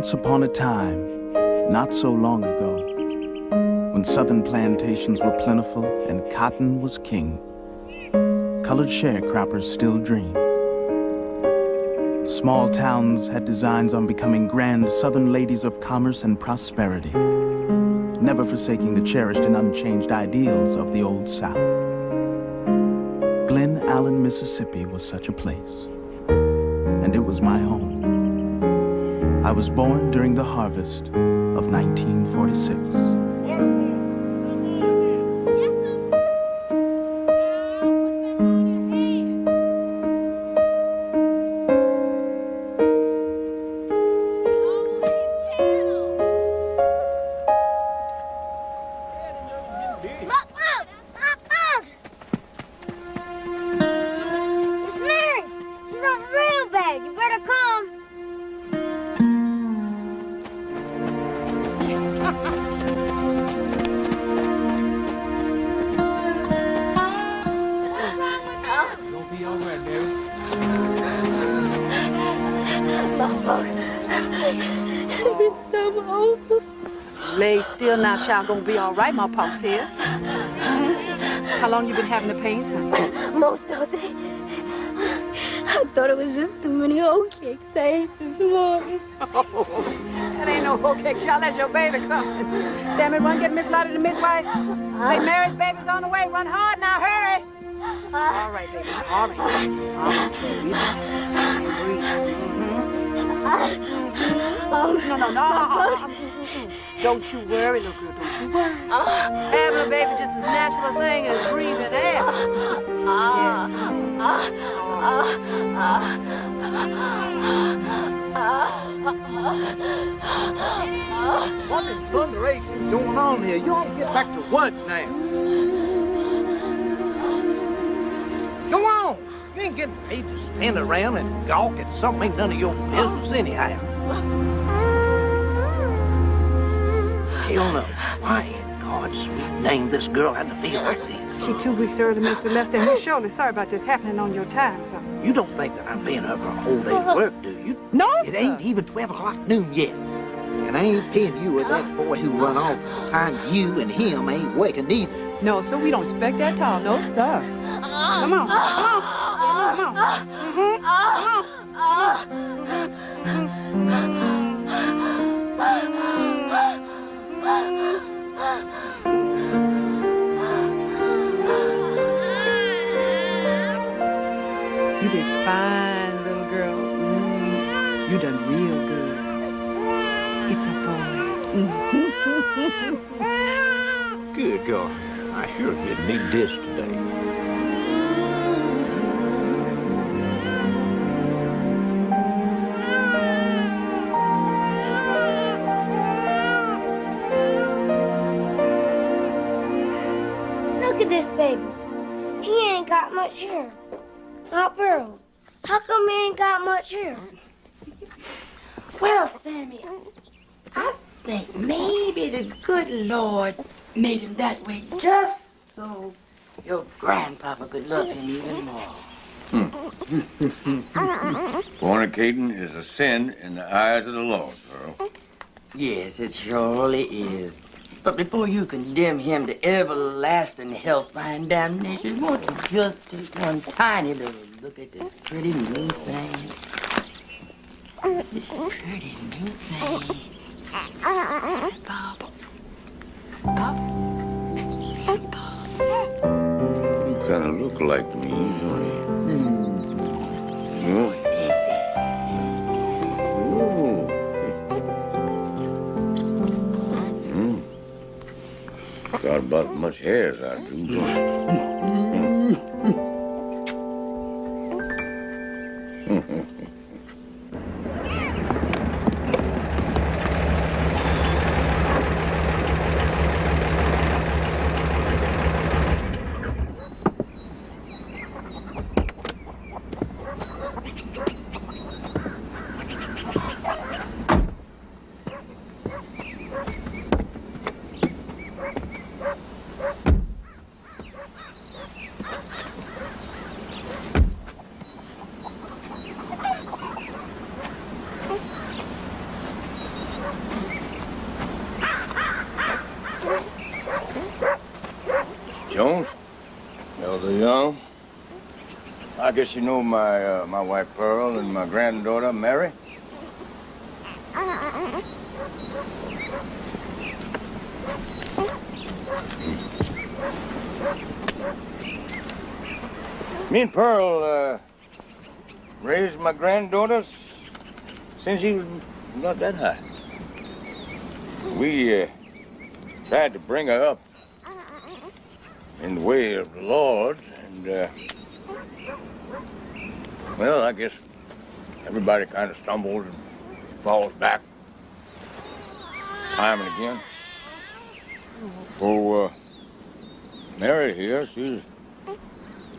Once upon a time, not so long ago, when southern plantations were plentiful and cotton was king, colored sharecroppers still dreamed. Small towns had designs on becoming grand southern ladies of commerce and prosperity, never forsaking the cherished and unchanged ideals of the Old South. Glen Allen, Mississippi was such a place, and it was my home. I was born during the harvest of 1946. Lay still now, child. Gonna be all right, my pop's here. How long you been having the pains? Most of it. I thought it was just too many oat cakes I ate this morning. Oh, that ain't no oat cake, child. That's your baby coming. Sammy, run get Miss Lottie the midwife. St. Mary's baby's on the way. Run hard now, hurry. All right, baby. All right. All right, No. Don't you worry, little girl. Don't you worry. Having a baby just as natural a thing as breathing air. Yes. What is thunderation going on here? You all get back to work now. Go on. You ain't getting paid to stand around and gawk at something ain't none of your business anyhow. Hell no. Why in God's sweet name this girl had to be like this? She 2 weeks early, Mr. Lester, and we're surely sorry about this happening on your time, son. You don't think that I'm paying her for a whole day's work, do you? No, It ain't even 12 o'clock noon yet. And I ain't paying you or that boy who run off at the time you and him ain't working either. No, sir, we don't expect that at all. No, sir. Come on. You did fine, little girl. You done real good. It's a boy. Good God. I sure did need this today. Look at this baby. He ain't got much hair. Not Pearl. How come he ain't got much hair? Well, Sammy, I think maybe the good Lord made him that way just so your grandpapa could love him even more. Fornicating is a sin in the eyes of the Lord, Pearl. Yes, it surely is. But before you condemn him to everlasting hellfire and damnation, won't you just take one tiny little look at this pretty new thing? This pretty new thing. Bob. Bob. Bob. You kind of look like me, don't you? What is it? Got about as much hair as I do, don't you? Jones. Elder Young. I guess you know my wife Pearl and my granddaughter Mary. Me and Pearl raised my granddaughter since she was not that high. We tried to bring her up in the way of the Lord, and well, I guess everybody kind of stumbles and falls back time and again. So Mary here, she's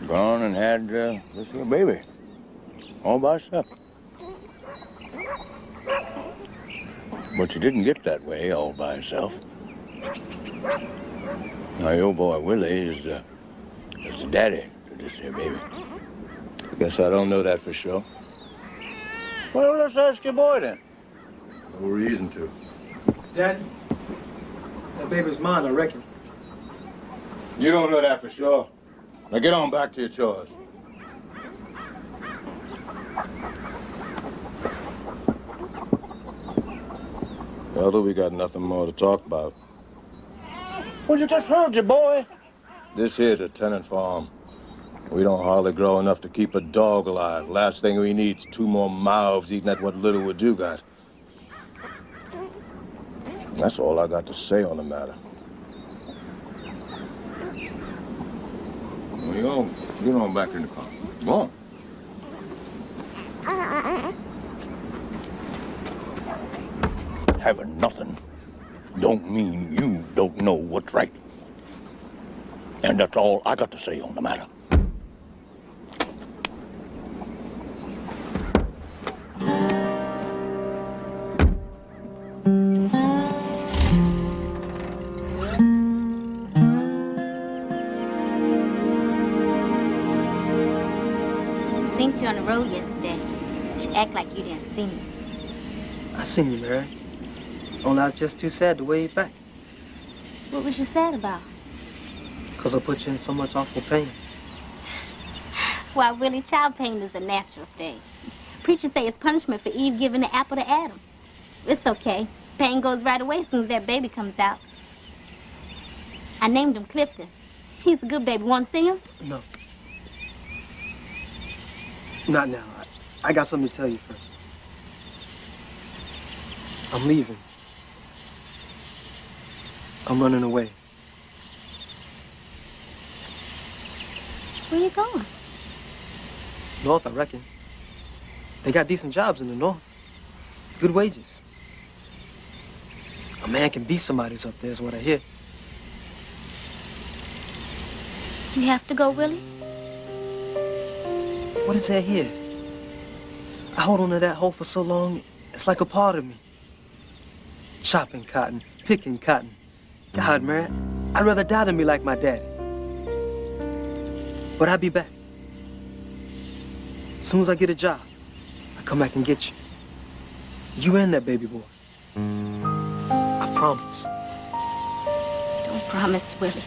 gone and had this little baby all by herself. But she didn't get that way all by herself. Now, your boy Willie is the daddy to this here baby. I guess I don't know that for sure. Well, let's ask your boy then. No reason to. Daddy, that baby's mine, I reckon. You don't know that for sure. Now get on back to your chores. Elder, we got nothing more to talk about. Well, you just heard your boy. This here's a tenant farm. We don't hardly grow enough to keep a dog alive. Last thing we need is 2 more mouths eating at what little we do got. That's all I got to say on the matter. Well, get on back in the car. Go on. Having nothing don't mean you don't know what's right. And that's all I got to say on the matter. I seen you on the road yesterday, but you act like you didn't see me. I seen you, Mary. Only I was just too sad to wave back. What was you sad about? Because I put you in so much awful pain. Why, Willie, child pain is a natural thing. Preachers say it's punishment for Eve giving the apple to Adam. It's okay. Pain goes right away as soon as that baby comes out. I named him Clifton. He's a good baby. Want to see him? No. Not now. I got something to tell you first. I'm leaving. I'm running away. Where you going? North, I reckon. They got decent jobs in the north. Good wages. A man can be somebody's up there is what I hear. You have to go, Willie? What is there here? I hold on to that hole for so long, it's like a part of me. Chopping cotton, picking cotton. God, man, I'd rather die than be like my daddy. But I'll be back. As soon as I get a job, I'll come back and get you. You and that baby boy. I promise. Don't promise, Willie.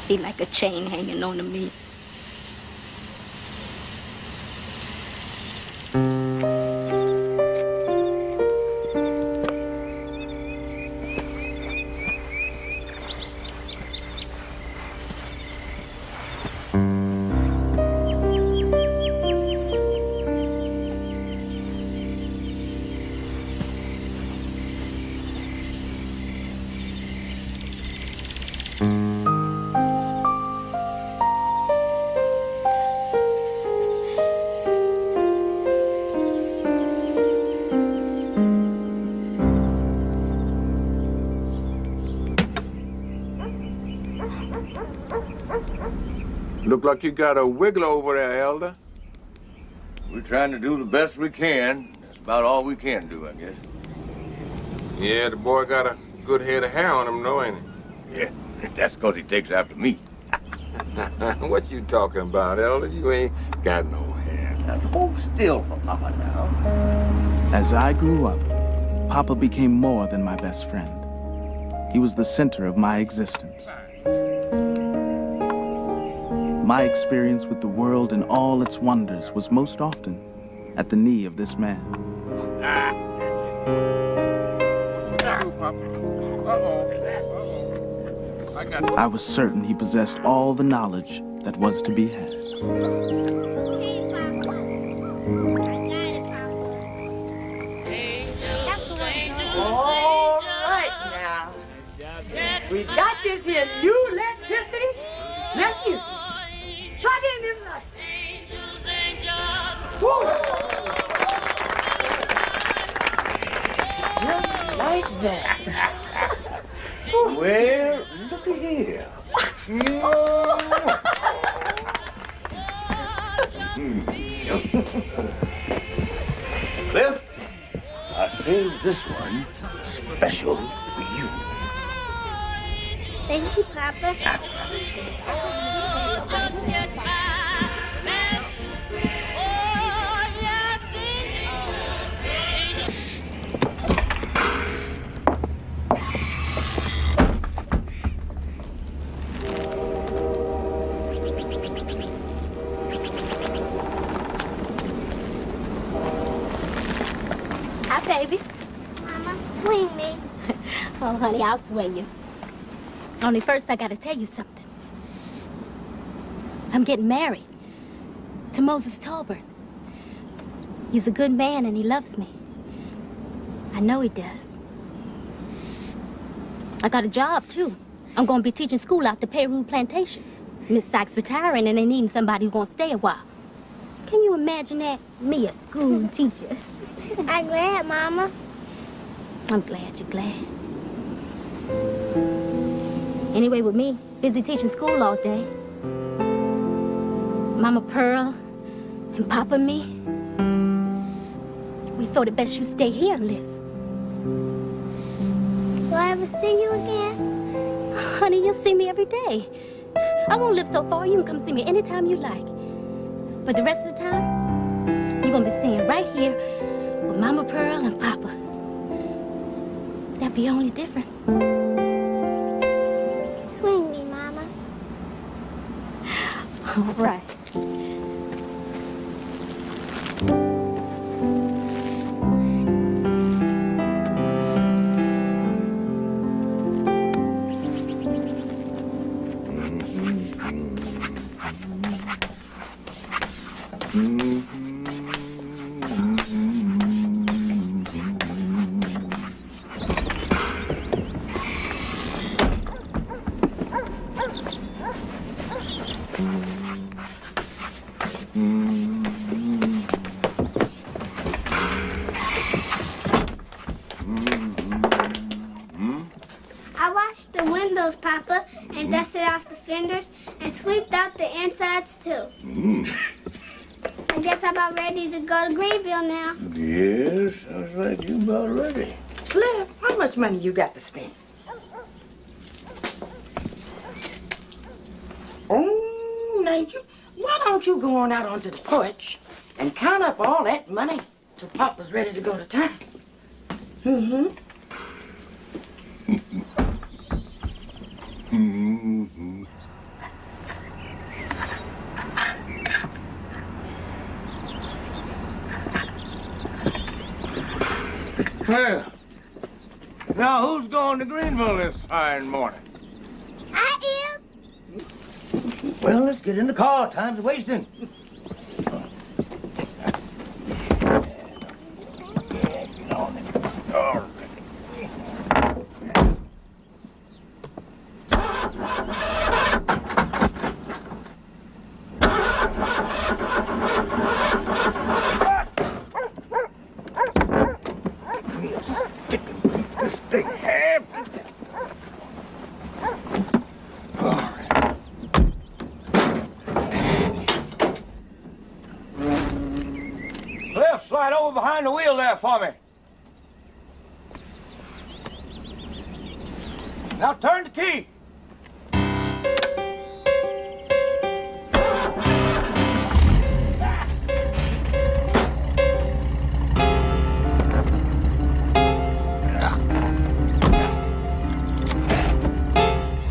Be like a chain hanging on to me. Look like you got a wiggle over there, Elder. We're trying to do the best we can. That's about all we can do, I guess. Yeah, the boy got a good head of hair on him, though, ain't he? Yeah, that's because he takes after me. What you talking about, Elder? You ain't got no hair. Now, hold still for Papa now. As I grew up, Papa became more than my best friend. He was the center of my existence. My experience with the world and all its wonders was most often at the knee of this man. I was certain he possessed all the knowledge that was to be had. All right now. We got this here new electricity. Let's use it. Plug in them lights. Woo! Just like that. Well, looky here. Cliff, I saved this one special for you. Thank you, Papa. Hi, baby. Mama, swing me. Oh, honey, I'll swing you. Only first I gotta tell you something. I'm getting married to Moses Taulbert. He's a good man and he loves me. I know he does. I got a job, too. I'm gonna be teaching school out the Peru plantation. Miss Sykes retiring and they needing somebody who's gonna stay a while. Can you imagine that? Me, a school teacher. I'm glad, Mama. I'm glad you're glad. Anyway, with me, busy teaching school all day. Mama Pearl and Papa and me, we thought it best you stay here and live. Will I ever see you again? Honey, you'll see me every day. I won't live so far. You can come see me anytime you like. But the rest of the time, you're gonna be staying right here with Mama Pearl and Papa. That'd be the only difference. Swing me, Mama. All right. I washed the windows, Papa, and dusted off the fenders and sweeped out the insides, too. I guess I'm about ready to go to Greenville now. Yes, sounds like you about ready. Cliff, how much money you got to spend? Oh, now why don't you go on out onto the porch and count up all that money till Papa's ready to go to town? Mm-hmm. Well, now who's going to Greenville this fine morning? I is. Well, let's get in the car. Time's wasting. Slide over behind the wheel there for me. Now turn the key.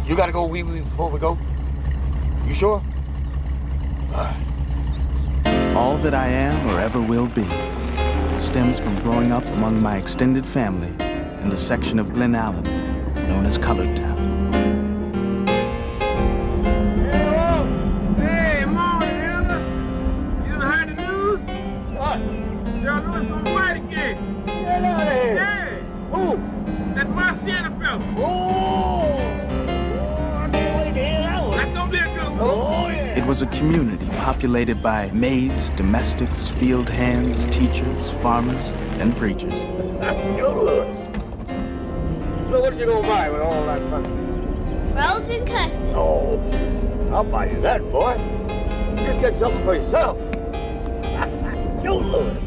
You gotta go wee-wee before we go? You sure? All that I am or ever will be stems from growing up among my extended family in the section of Glen Allen known as Colored Town. Hey, morning, Elder. You done heard the news? What? John Lewis gonna fight again. Get out of here. Hey. Who? That Marciana fella. Oh, I can't wait to hear that one. That's gonna be a good one. Oh, yeah. It was a community populated by maids, domestics, field hands, teachers, farmers, and preachers. Joe Lewis. So what you gonna buy with all that money? Rolls and custard. Oh, I'll buy you that, boy. Just get something for yourself. Joe Lewis.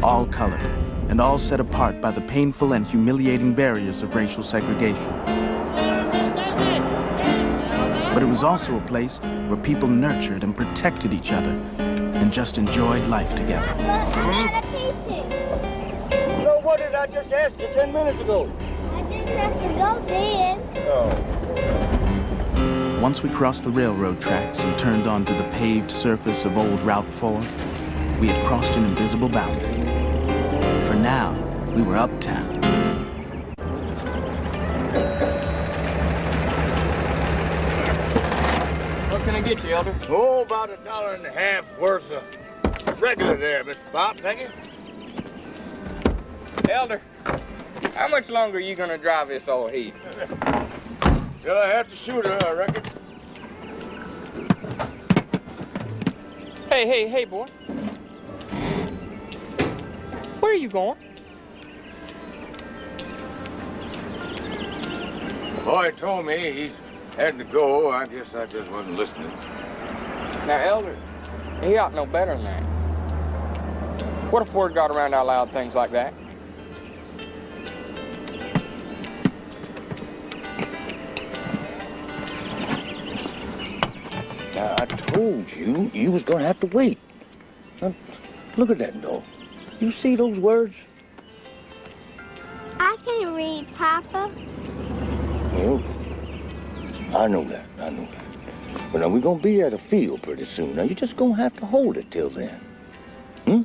All colored, and all set apart by the painful and humiliating barriers of racial segregation. But it was also a place where people nurtured and protected each other and just enjoyed life together. But I got a pee-pee. So what did I just ask you 10 minutes ago? I didn't have to go then. Oh. Once we crossed the railroad tracks and turned onto the paved surface of old Route 4, we had crossed an invisible boundary. For now, we were uptown. What can I get you, Elder? Oh, about $1.50 worth of regular there, Mr. Bob. Thank you. Elder, how much longer are you gonna drive this old heap? Till I have to shoot her, I reckon. Hey, boy. Where are you going? The boy told me he's had to go. I guess I just wasn't listening. Now, Elder, he ought to know better than that. What if word got around I allowed things like that? Now, I told you, you was gonna have to wait. Now, look at that dog. You see those words? I can read, Papa. Well, I know that. But now we're gonna be at a field pretty soon. Now, you're just gonna have to hold it till then. All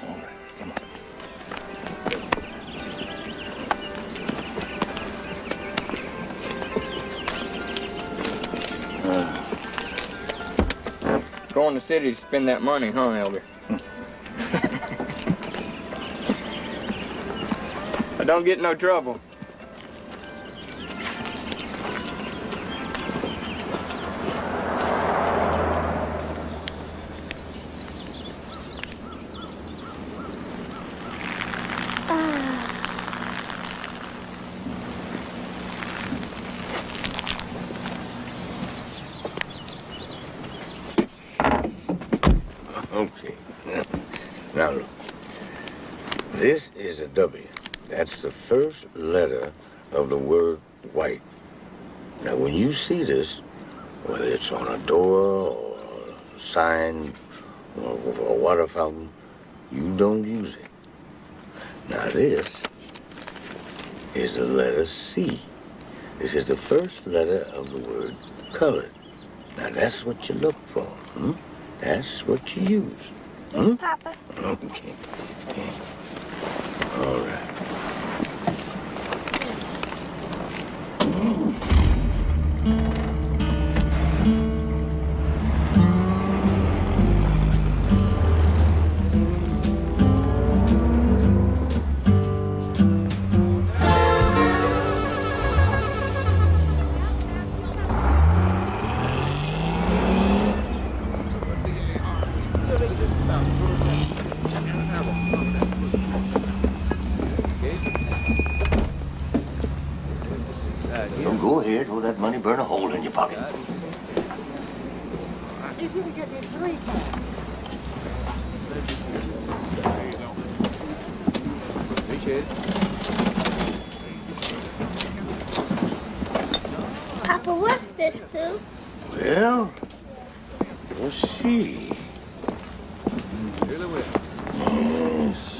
right, come on. Going to the city to spend that money, huh, Elder? I don't get in no trouble. Okay. Now look. This is a W. That's the first letter of the word white. Now when you see this, whether it's on a door or a sign or a water fountain, you don't use it. Now this is the letter C. This is the first letter of the word colored. Now that's what you look for. That's what you use. Yes, Papa. Okay. Yeah. All right. Go ahead, hold that money, burn a hole in your pocket. Papa, what's this do? Well, let's see.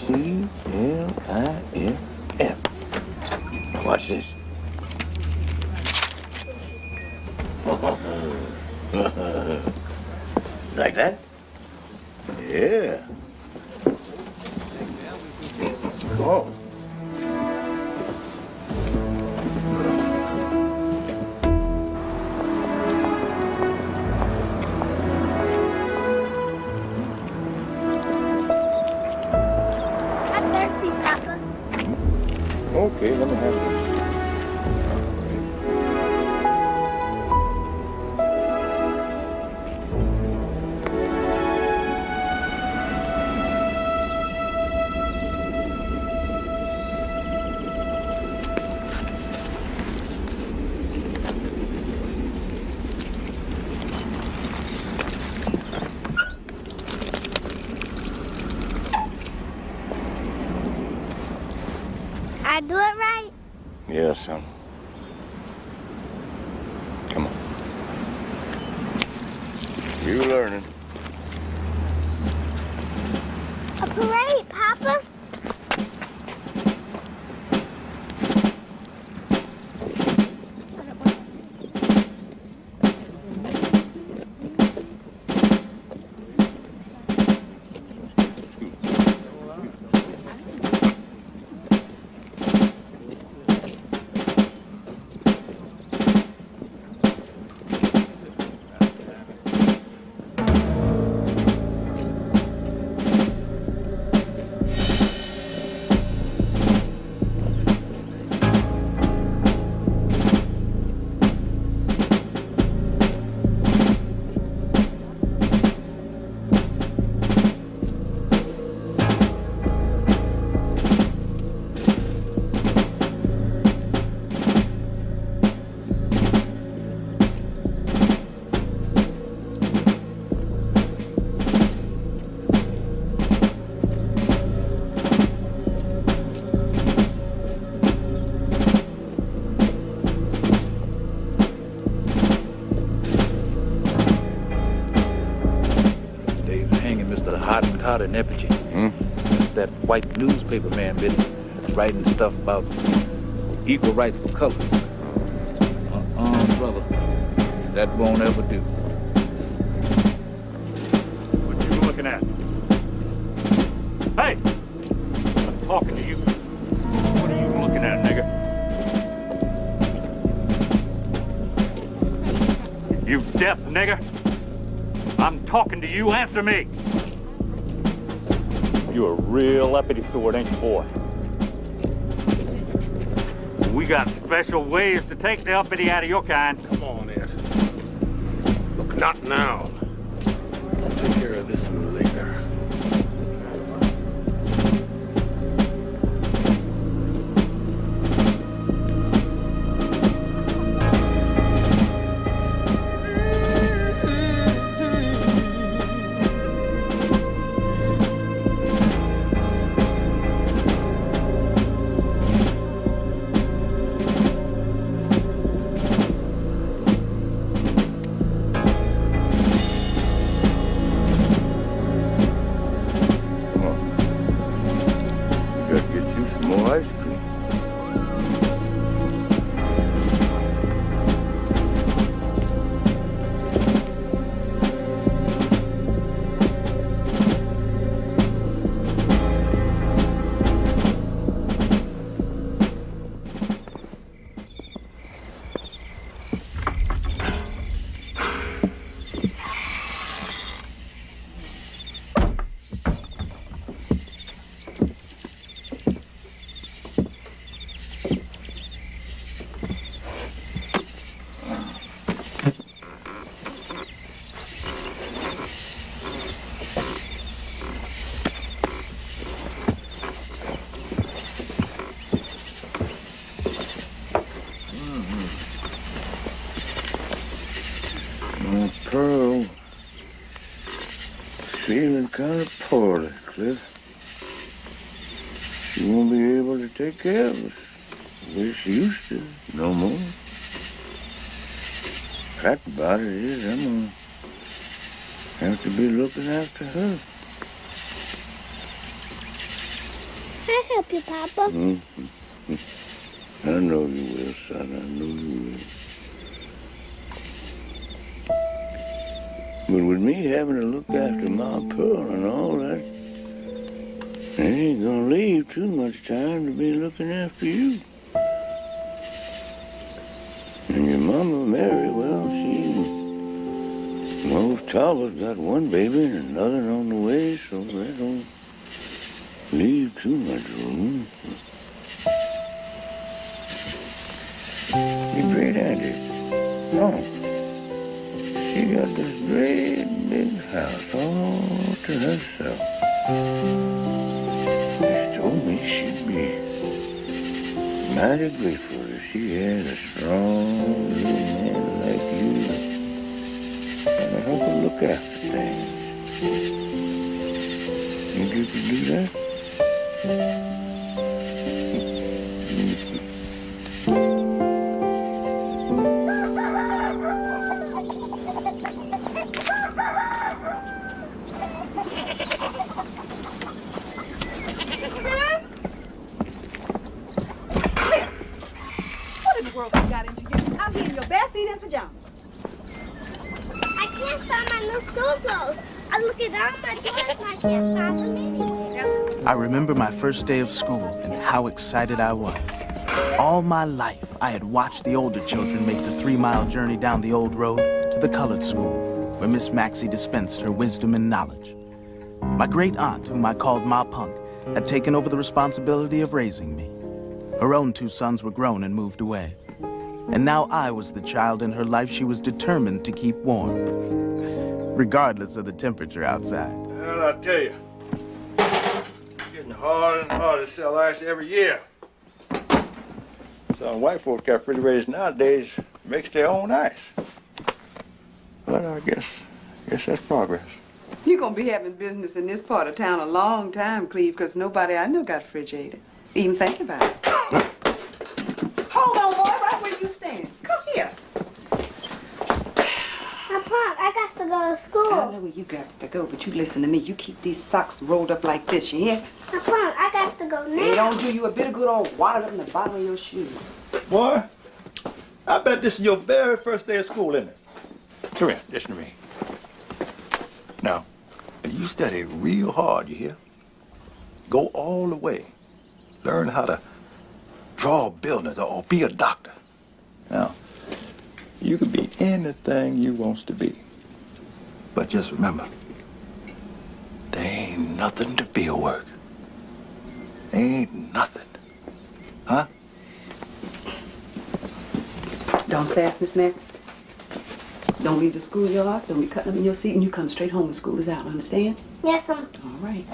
C-L-I-F-F. Now watch this. Like that? Yeah. Oh. I'm thirsty, Papa. Okay, let me have it. I do it right? Yeah, son. Come on. You learning. A parade, Papa. Carter in effigy. It's that white newspaper man been writing stuff about equal rights for colors. Brother, that won't ever do. What you looking at? Hey! I'm talking to you. What are you looking at, nigga? You deaf nigga? I'm talking to you. Answer me. You're a real uppity sword, ain't you, boy? We got special ways to take the uppity out of your kind. Come on, Ed. Look, not now. I'll take care of this later. Pearl, feeling kind of poorly, Cliff. She won't be able to take care of us the way she used to no more. Fact about it is, I'm gonna have to be looking after her. I'll help you, Papa. I know you will, son. I know you will. But with me having to look after my Pearl and all that, it ain't gonna leave too much time to be looking after you. And your mama, Mary, well, most Talbot's got one baby and another on the way, so that don't leave too much room. Your great auntie, oh, she got this great big house all to herself. She told me she'd be mighty grateful if she had a strong little man like you to help her look after things. Think you could do that? What in the world you got into you? I'm here in your bare feet and pajamas. I can't find my new school clothes. I look at all my drawers and I can't find them anywhere. I remember my first day of school and how excited I was. All my life, I had watched the older children make the 3-mile journey down the old road to the colored school, where Miss Maxie dispensed her wisdom and knowledge. My great aunt, whom I called Ma Punk, had taken over the responsibility of raising me. Her own 2 sons were grown and moved away. And now I was the child in her life she was determined to keep warm, regardless of the temperature outside. Well, I tell you, it's getting harder and harder to sell ice every year. Some white folk got refrigerators nowadays makes their own ice. But I guess that's progress. You're gonna be having business in this part of town a long time, Cleve, because nobody I know got a refrigerator. Even think about it. Hold on, boy, right where you stand. Come here. Pop, I got to go to school. I know where you got to go, but you listen to me. You keep these socks rolled up like this, you hear? Pop, I got to go now. They don't do you a bit of good all wadded up in the bottom of your shoes. Boy, I bet this is your very first day of school, isn't it? Come here, listen to me. Now, you study real hard, you hear? Go all the way. Learn how to draw buildings or be a doctor. Now, you can be anything you wants to be. But just remember, there ain't nothing to field work. Ain't nothing. Huh? Don't sass, Miss Max. Don't leave the schoolyard. Don't be cutting up in your seat, and you come straight home when school is out. Understand? Yes, ma'am. All right.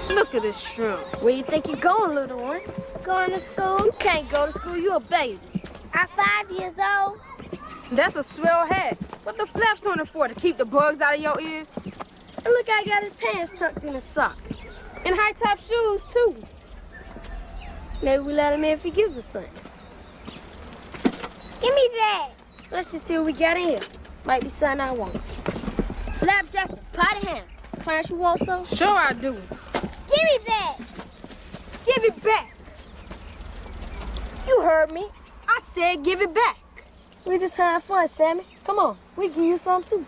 Look at this shrimp. Where you think you're going, little one? Going to school? You can't go to school. You're a baby. I'm 5 years old. That's a swell hat. What the flaps on it for? To keep the bugs out of your ears? And look, I got his pants tucked in his socks. And high-top shoes, too. Maybe we let him in if he gives us something. Give me that. Let's just see what we got in here. Might be something I want. Flapjacks, potty ham. Clarence, you want some? Sure I do. Give me that. Give it back. You heard me. I said give it back. We just having fun, Sammy. Come on, we give you some too.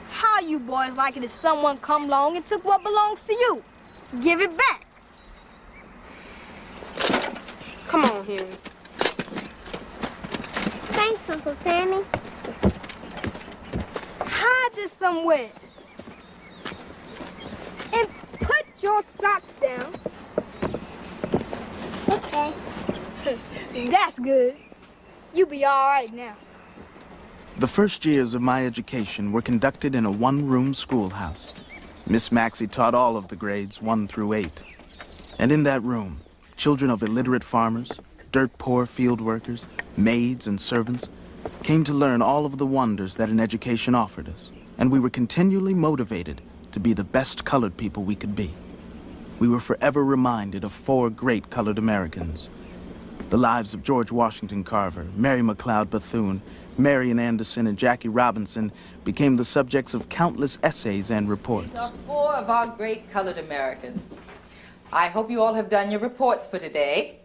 How you boys like it if someone come along and took what belongs to you? Give it back. Come on, Henry. Thanks, Uncle Sammy. Hide this somewhere. And put your socks down. Okay. That's good. You be all right now. The first years of my education were conducted in a one-room schoolhouse. Miss Maxie taught all of the grades 1 through 8. And in that room, children of illiterate farmers, dirt-poor field workers, maids and servants came to learn all of the wonders that an education offered us. And we were continually motivated to be the best colored people we could be. We were forever reminded of 4 great colored Americans: The lives of George Washington Carver, Mary McLeod Bethune, Marian Anderson, and Jackie Robinson became the subjects of countless essays and reports. These are 4 of our great colored Americans. I hope you all have done your reports for today.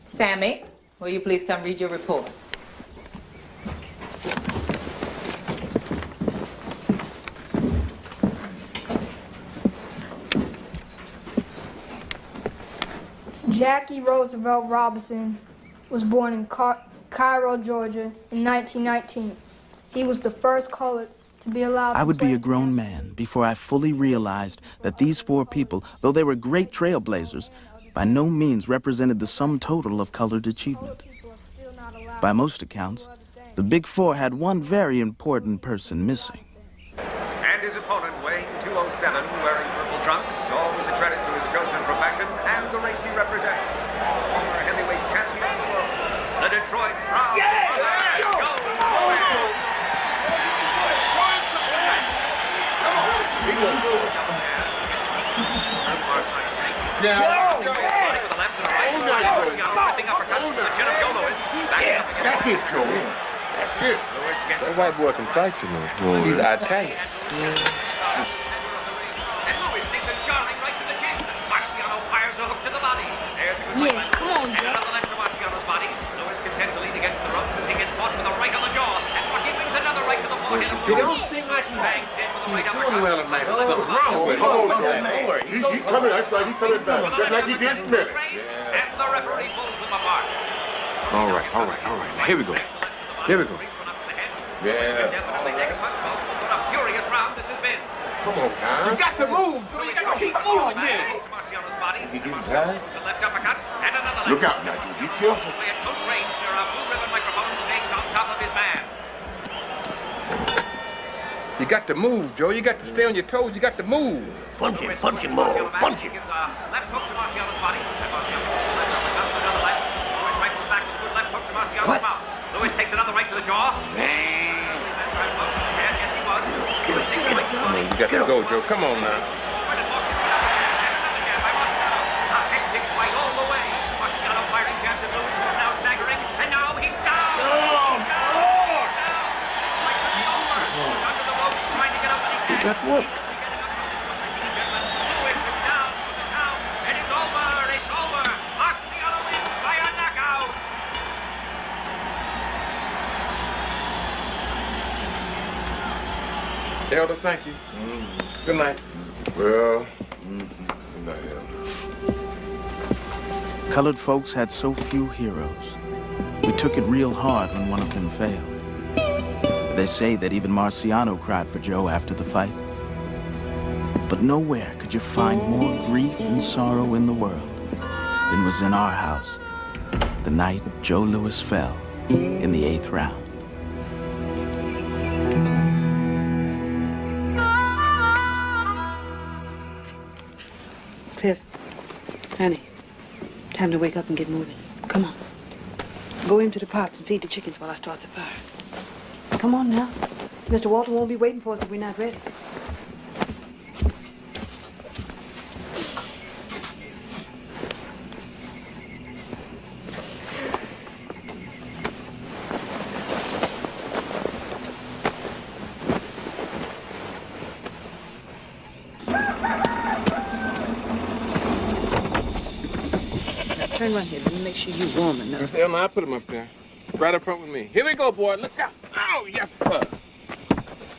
Sammy, will you please come read your report? Jackie Roosevelt Robinson was born in Cairo, Georgia in 1919. He was the first colored to be allowed I would be a grown man before I fully realized that these 4 people, though they were great trailblazers, by no means represented the sum total of colored achievement. By most accounts, the Big Four had one very important person missing. And his opponent, weighing 207, wearing purple trunks, always a credit to his chosen profession and the race he represents. Former heavyweight champion of the world, the Detroit Brown. That's it, Joe. That's it. That white boy can fight, you know. He's Italian. Yeah, come on, Joe. Another left to Marciano's body. Lewis content to lean against the ropes as he gets caught with a right on the jaw. And Joaquin brings another right to the forehead. It don't seem like he's doing well tonight. There's something wrong with him. Hold on, don't worry. He's coming, that's right, he's coming back. Just like he did Smith. And the referee pulls them apart. All right. Now, here we go. Yeah. Definitely take a punch, folks. What a furious round this has been. Come on, now. You got to move, Joe. You got to keep moving, yeah. To Marciano's body. He getting tired? Left uppercut and another left. Look out now, Joe. Be careful. At close range, there are blue ribbon microphones stays on top of his man. You got to move, Joe. You got to stay on your toes. You got to move. Punch him more. Punch him. Gives a left hook to Marciano's body. And Marciano left uppercut, another left. Lewis rifles back with a good left hook to Marciano's mouth. Lewis takes another right to the jaw. Come on, you got to go, Joe. Come on now. That worked. Elder, thank you. Good night. Well, good night, Elder. Colored folks had so few heroes. We took it real hard when one of them failed. They say that even Marciano cried for Joe after the fight. But nowhere could you find more grief and sorrow in the world than was in our house the night Joe Louis fell in the 8th round. Cliff, honey, time to wake up and get moving. Come on. Go into the pots and feed the chickens while I start the fire. Come on now. Mr. Walter won't be waiting for us if we're not ready. Turn around here. Let me make sure you're warm enough. Mr. Elmer, I put him up there. Right up front with me. Here we go, boy. Look out. Oh, yes, sir.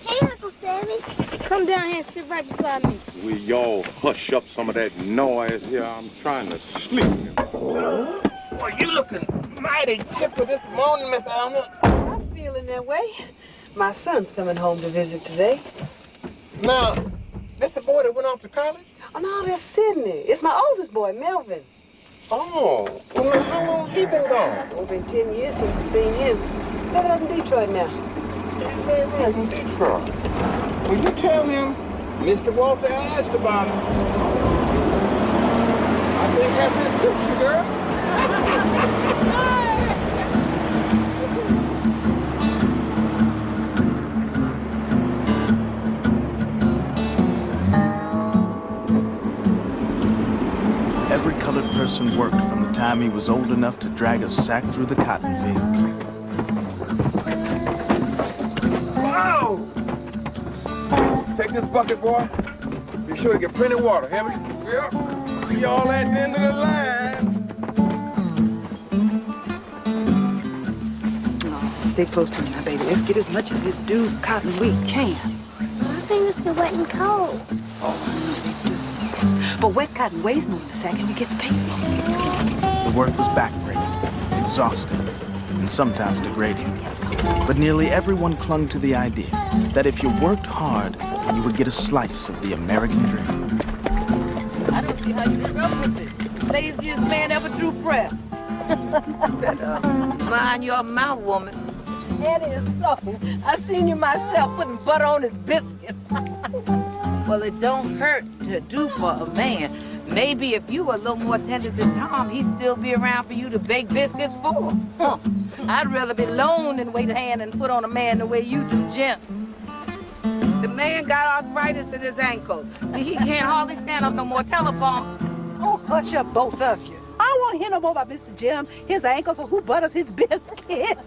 Hey, Uncle Sammy. Come down here and sit right beside me. Will y'all hush up some of that noise here? I'm trying to sleep. Well, you looking mighty chipper this morning, Miss Elmer. I'm feeling that way. My son's coming home to visit today. Now, this the boy that went off to college? Oh, no, that's Sidney. It's my oldest boy, Melvin. Oh, well, now, how long he been gone? Oh, been 10 years since I've seen him. Living up in Detroit now. He's very right in Detroit. Will you tell him Mr. Walter asked about him? I think happy suits you, girl. Every colored person worked from the time he was old enough to drag a sack through the cotton fields. Whoa! Take this bucket, boy. Be sure to get plenty of water, hear me? Yep. See y'all at the end of the line. Stay close to me, my baby. Let's get as much of this dude cotton we can. My fingers get wet and cold. But wet cotton weighs more in the sack and he gets paid more. The work was backbreaking, exhausting, and sometimes degrading. But nearly everyone clung to the idea that if you worked hard, you would get a slice of the American dream. I don't see how you put up with it. Laziest man ever drew breath. Better mind your mouth, woman. Eddie is something. I seen you myself putting butter on his biscuit. Well, it don't hurt to do for a man. Maybe if you were a little more tender than Tom, he'd still be around for you to bake biscuits for. Huh. I'd rather be lone than wait a hand and put on a man the way you do, Jim. The man got arthritis in his ankle. He can't hardly stand up no more. Telephone. Oh, hush up, both of you. I don't want to hear no more about Mr. Jim, his ankles, or who butters his biscuits.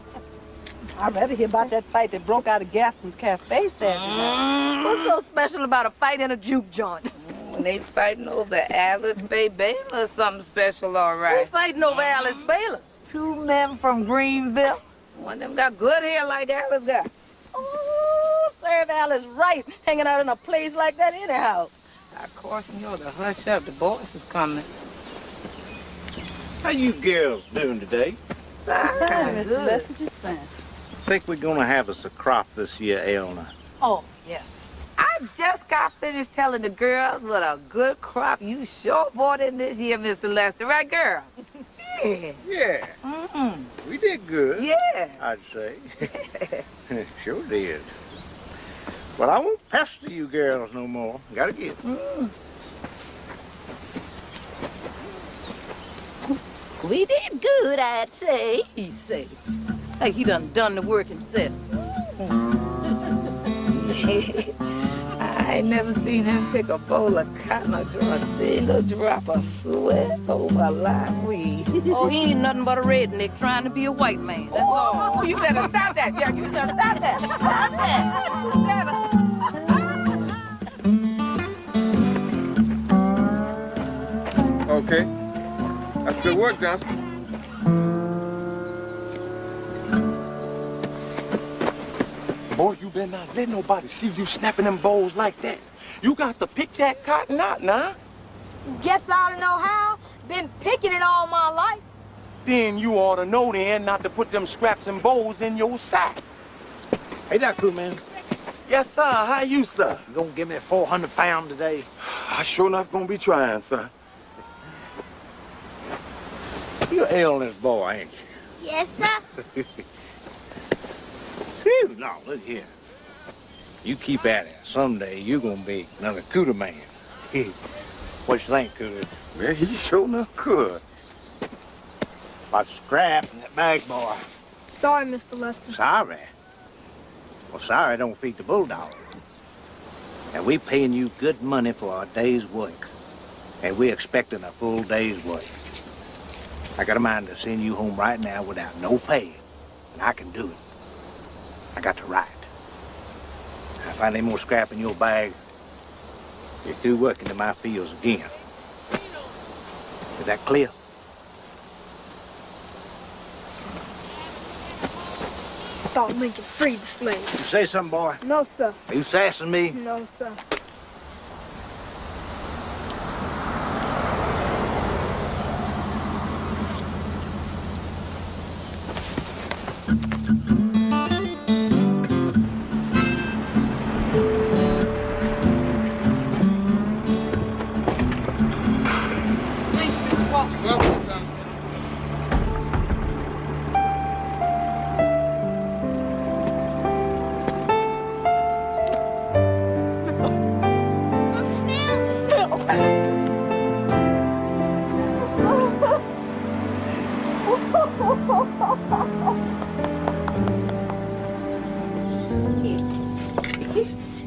I'd rather hear about that fight that broke out of Gaston's Cafe Saturday. What's so special about a fight in a juke joint? When they fighting over Alice Faye Baylor or something special, all right. Who's fighting over Alice Baylor? 2 men from Greenville. One of them got good hair like Alice got. Oh, serve Alice right, hanging out in a place like that anyhow. Of course, you know to hush up. The boss is coming. How you girls doing today? Fine, Mr. Lester, just fine. Think we're gonna have us a crop this year, Eleanor? Oh, yes. I just got finished telling the girls what a good crop you sure bought in this year, Mr. Lester. Right, girls? Yeah. Yeah. We did good. Yeah. I'd say. Sure did. Well, I won't pester you girls no more. Gotta get. We did good, I'd say, he said. Like he done the work himself. I ain't never seen him pick a bowl of cotton or draw a single drop of sweat over lime weed. Oh, he ain't nothing but a redneck trying to be a white man. That's all. Oh, you better stop that, Jack. You better stop that. Stop that. Okay. That's good work, Johnson. Boy, you better not let nobody see you snapping them bowls like that. You got to pick that cotton out now. Guess I ought to know how. Been picking it all my life. Then you ought to know then not to put them scraps and bowls in your sack. Hey there, crewman. Yes, sir. How you, sir? You gonna give me 400 pounds today? I sure enough gonna be trying, sir. You're Eleanor's boy, ain't you? Yes, sir. Phew, no, look here. You keep at it. Someday you're gonna be another cooter man. What you think, Cooter? Well, he sure enough could. About scrap in that bag, boy. Sorry, Mr. Lester. Sorry? Well, sorry don't feed the bulldog. And we paying you good money for our day's work. And we expecting a full day's work. I got a mind to send you home right now without no pay. And I can do it. I got the right. If I find any more scrap in your bag, you're through working in my fields again. Is that clear? I thought Lincoln freed the slaves. You say something, boy? No, sir. Are you sassing me? No, sir.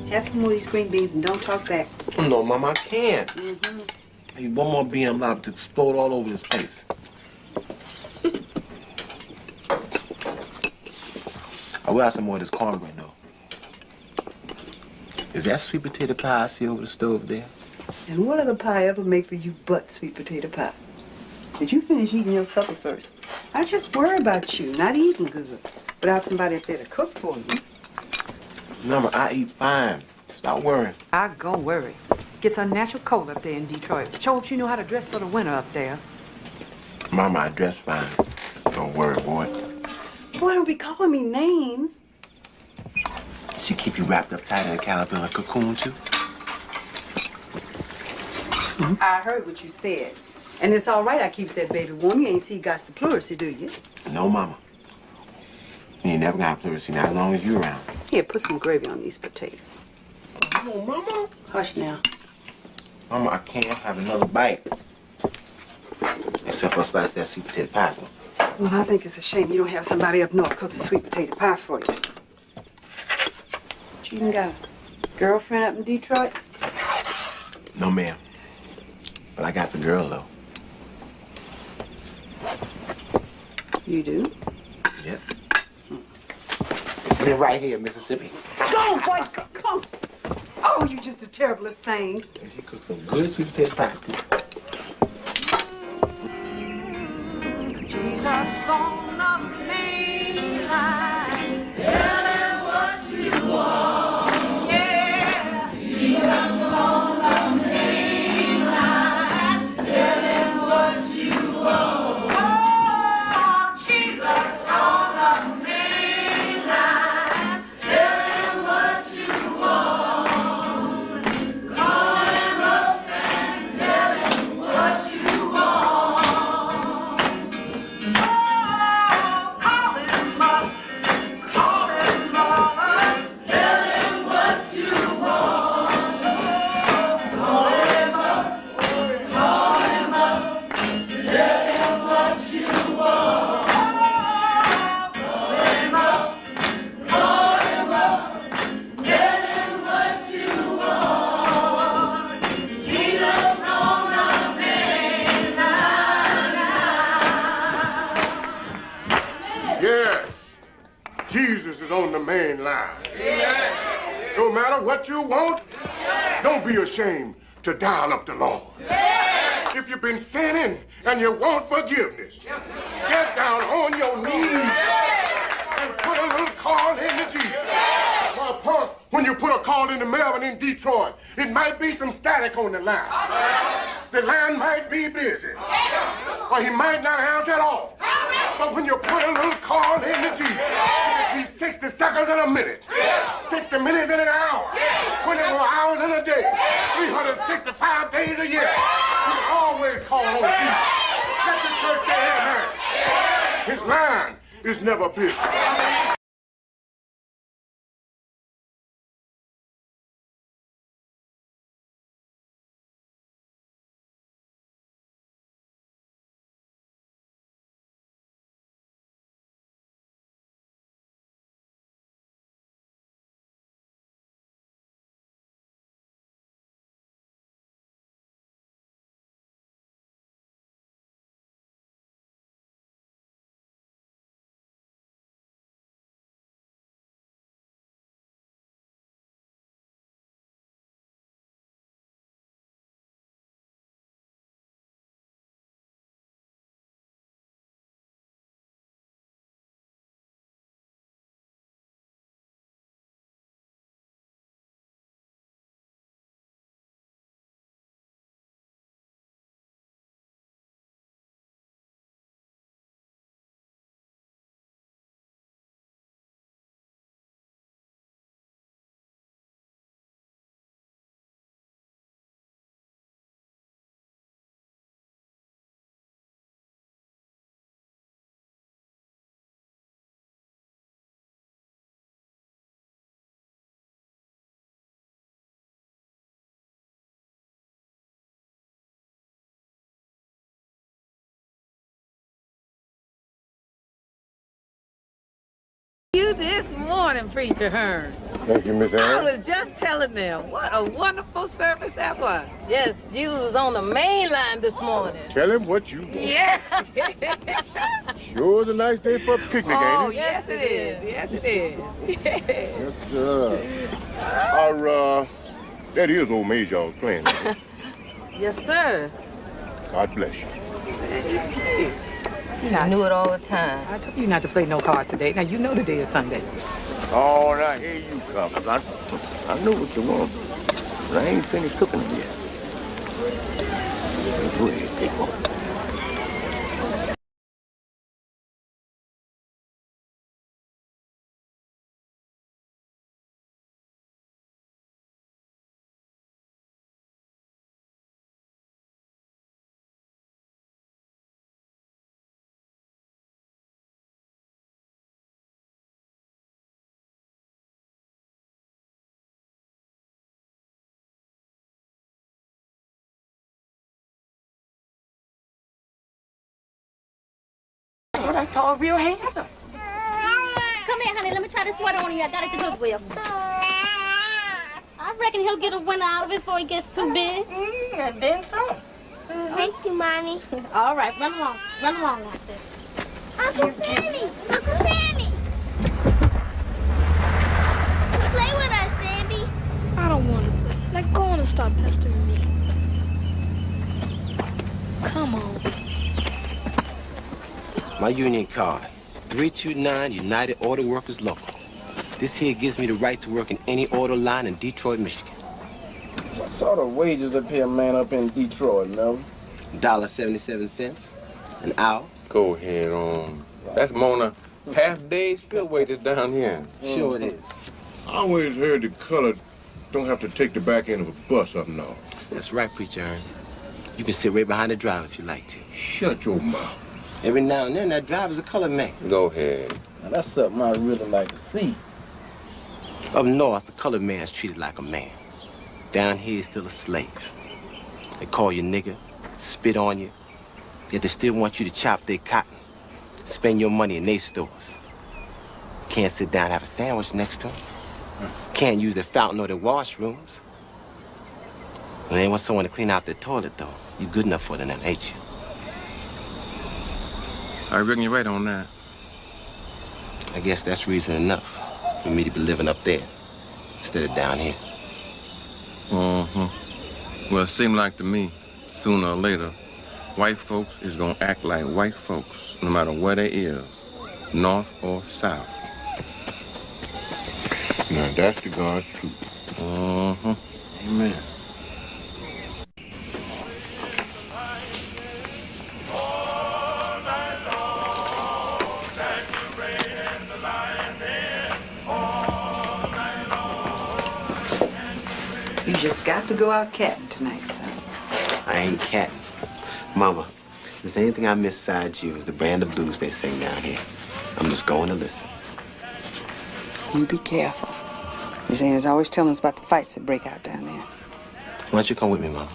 Have some more of these green beans and don't talk back. No, Mama, I can't. I need one more BM lob to explode all over this place. I will have some more of this cornbread, though. Is that sweet potato pie I see over the stove there? And what other pie ever make for you but sweet potato pie? Did you finish eating your supper first? I just worry about you not eating good without somebody up there to cook for you. Mama, I eat fine. Stop worrying. I go worry. Gets unnatural cold up there in Detroit. Sure hope you know how to dress for the winter up there. Mama, I dress fine. Don't worry, boy. Boy, don't be calling me names. She keep you wrapped up tight in a caterpillar cocoon, too? I heard what you said. And it's all right I keeps that baby warm. You ain't see got the pleurisy, do you? No, Mama. You ain't never got pleurisy, not as long as you around. Here, put some gravy on these potatoes. Oh, Mama. Hush now. Mama, I can't have another bite. Except for a slice of that sweet potato pie. Well, I think it's a shame you don't have somebody up north cooking sweet potato pie for you. You even got a girlfriend up in Detroit? No, ma'am. But I got some girl, though. You do? Yep. She live right here in Mississippi. Go, boy, come. Oh, you just the terriblest thing. And she cooks some good sweet potato pie, too. Jesus on the main line. Tell him what you want. Yeah. Jesus on the main line. Tell him what you want. Oh, Jesus on the main line. Tell him what you want. Call him up and tell him what you want. Yes, Jesus is on the main line. No matter what you want, don't be ashamed to dial up the Lord. If you've been sinning and you want forgiveness, get down on your knees and put a little call into Jesus. My punk, when you put a call into Melvin in Detroit, it might be some static on the line. The line might be busy, or he might not answer at all. But when you put a little call into Jesus, it be 60 seconds in a minute, 60 minutes in an hour, 24 hours in a day, 365 days a year. You can always call on Jesus. Let the church say amen. His line is never busy. You this morning, Preacher Hearn. Thank you, Miss I Ann. was just telling them what a wonderful service that was. Yes, Jesus was on the main line this morning. Tell him what you want. Yeah. Sure is a nice day for a picnic, Oh, ain't it? yes, it is. Yes, it is. Yes, sir. That is old Major I was playing with. Yes, sir. God bless you. I knew it all the time. I told you not to play no cards today. Now, you know today is Sunday. Oh, now here you come. I know what you want, but I ain't finished cooking it yet. Go ahead, take one. Well, I tall, real handsome. Come here, honey. Let me try this sweater on you. I got it to Goodwill. I reckon he'll get a winter out of it before he gets too big. And then some. Thank you, Mommy. All right, run along. Run along now, sis. Uncle Sammy! Uncle Sammy! Play with us, Sammy. I don't want to play. Now go on and stop pestering me. Come on. My union card, 329 United Auto Workers Local. This here gives me the right to work in any auto line in Detroit, Michigan. What sort of wages they pay a man up in Detroit, Melvin? $1.77 an hour. Go ahead on. That's more than a half day's field wages down here. Sure it is. I always heard the colored don't have to take the back end of a bus up north. That's right, Preacher Ern. You can sit right behind the driver if you like to. Shut your mouth. Every now and then, that driver's a colored man. Go ahead. Now, that's something I really like to see. Up north, the colored man's treated like a man. Down here, he's still a slave. They call you nigger, spit on you, yet they still want you to chop their cotton, spend your money in their stores. Can't sit down and have a sandwich next to them. Can't use their fountain or their washrooms. When they want someone to clean out their toilet, though, you good enough for them, ain't you? I reckon you're right on that. I guess that's reason enough for me to be living up there instead of down here. Well, it seemed like to me, sooner or later, white folks is gonna act like white folks, no matter where they is, north or south. Now, that's the God's truth. Amen. You just got to go out catting tonight, son. I ain't catting. Mama, if there's anything I miss besides you is the brand of blues they sing down here. I'm just going to listen. You be careful. Miss Ann is always telling us about the fights that break out down there. Why don't you come with me, Mama?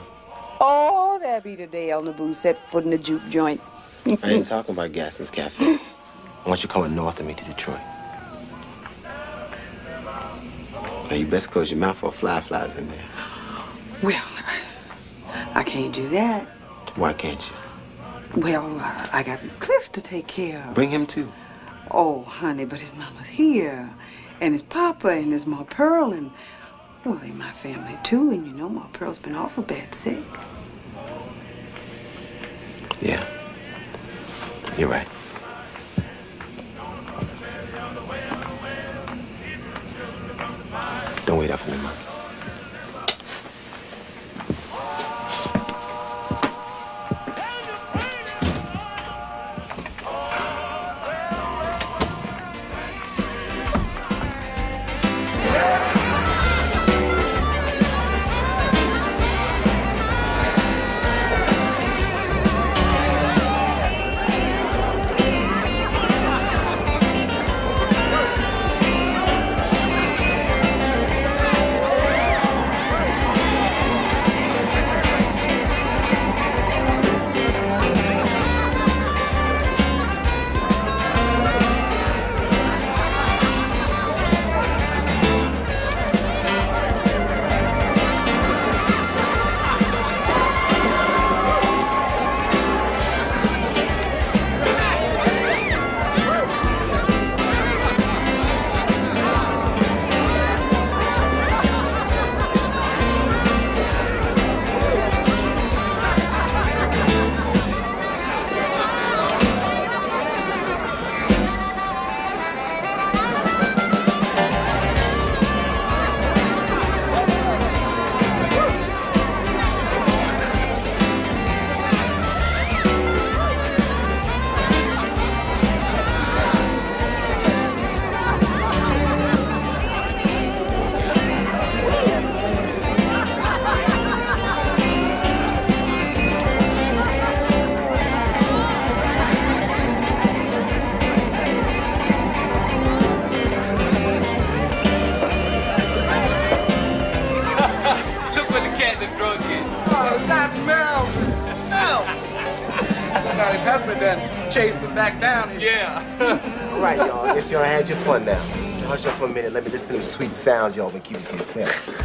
Oh, that'd be the day Elder Boo set foot in the juke joint. I ain't talking about Gaston's Cafe. I want you coming north of me to Detroit. Now, you best close your mouth or fly flies in there. Well, I can't do that. Why can't you? Well, I got Cliff to take care of. Bring him too. Oh, honey, but his mama's here. And his papa and his Ma Pearl and, well, they my family too. And you know Ma Pearl's been awful bad sick. Yeah. You're right. Don't wait up for me, Mom. husband done chased him back down here. Yeah. All right, y'all. I guess y'all had your fun now. Hush up for a minute. Let me listen to them sweet sounds y'all been keeping to yourself.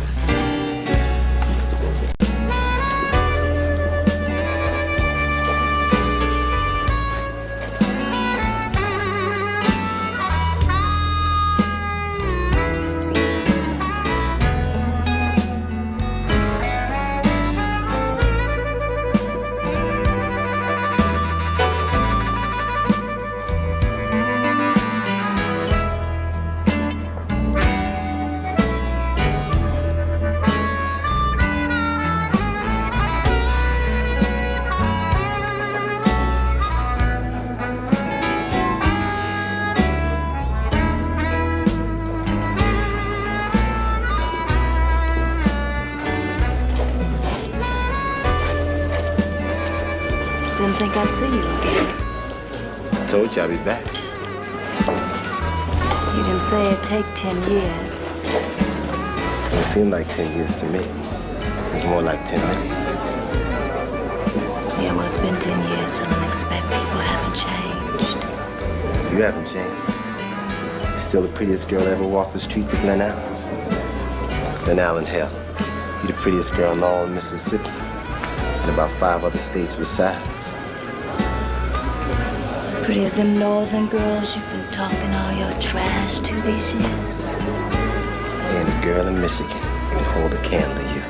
Didn't think I'd see you again. I told you I'd be back. You didn't say it'd take 10 years. It seemed like 10 years to me. It's more like 10 minutes. Yeah, well, it's been 10 years, so don't expect people haven't changed. You haven't changed. You're still the prettiest girl that ever walked the streets of Glen Allen. Glen Allen, hell. You're the prettiest girl in all of Mississippi. And about 5 other states besides. Pretty as them northern girls you've been talking all your trash to these years. Ain't a girl in Michigan can hold a candle to you.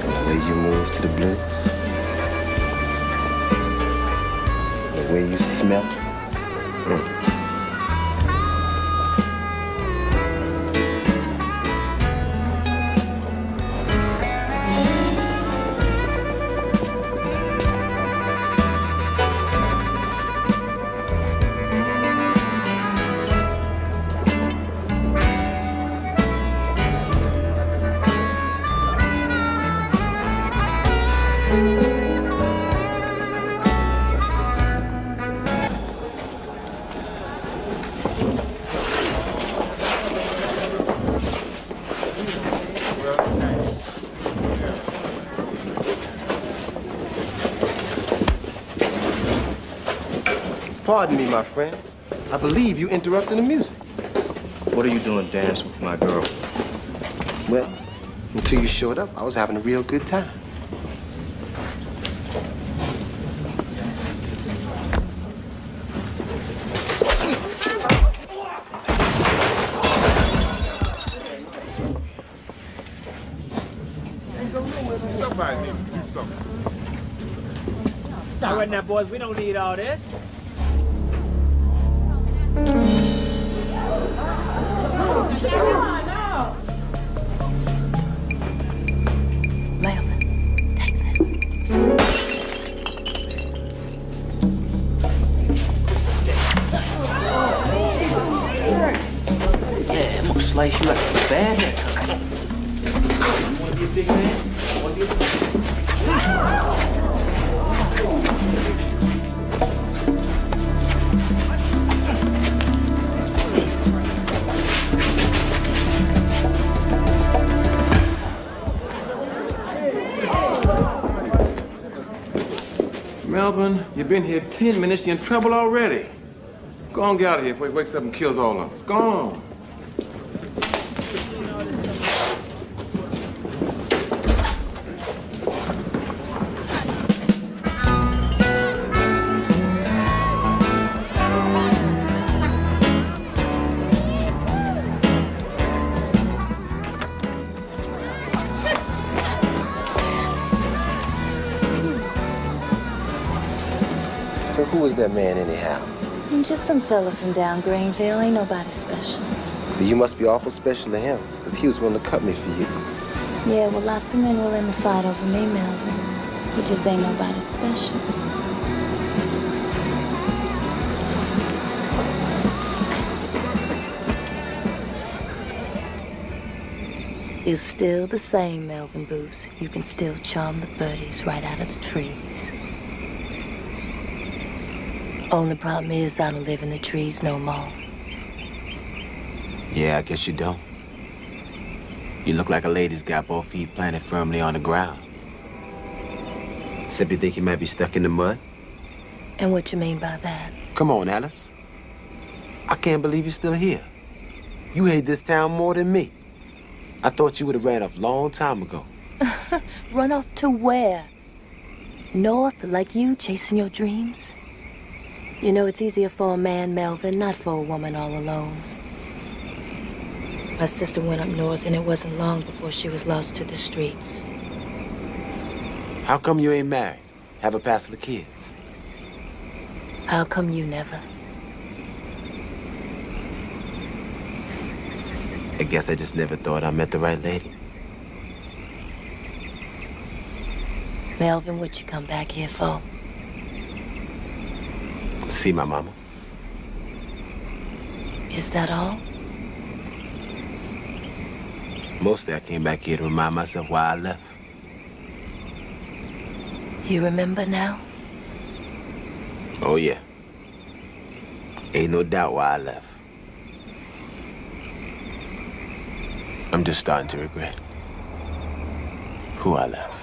The way you move to the blues. The way you smell. Pardon me, my friend. I believe you interrupted the music. What are you doing dancing with my girl? Well, until you showed up, I was having a real good time. Somebody needs to do something. Stop right now, boys. We don't need all this. Melvin, take this. Yeah, I'm gonna slice you like a bad haircut. You wanna be a big man? Wanna be a big man? Melvin, you've been here 10 minutes, you're in trouble already. Go on, get out of here before he wakes up and kills all of us. Go on. So who was that man anyhow? Just some fella from down Greenville. Ain't nobody special. But you must be awful special to him, because he was willing to cut me for you. Yeah, well, lots of men willing to fight over me, Melvin. He just ain't nobody special. You're still the same, Melvin Booth. You can still charm the birdies right out of the trees. Only problem is I don't live in the trees no more. Yeah, I guess you don't. You look like a lady's got both feet planted firmly on the ground. Except you think you might be stuck in the mud? And what you mean by that? Come on, Alice. I can't believe you're still here. You hate this town more than me. I thought you would have ran off a long time ago. Run off to where? North, like you, chasing your dreams? You know, it's easier for a man, Melvin, not for a woman all alone. My sister went up north, and it wasn't long before she was lost to the streets. How come you ain't married? Have a pass of the kids? How come you never? I guess I just never thought I met the right lady. Melvin, what you come back here for? See my mama. Is that all? Mostly I came back here to remind myself why I left. You remember now? Oh, yeah. Ain't no doubt why I left. I'm just starting to regret who I left.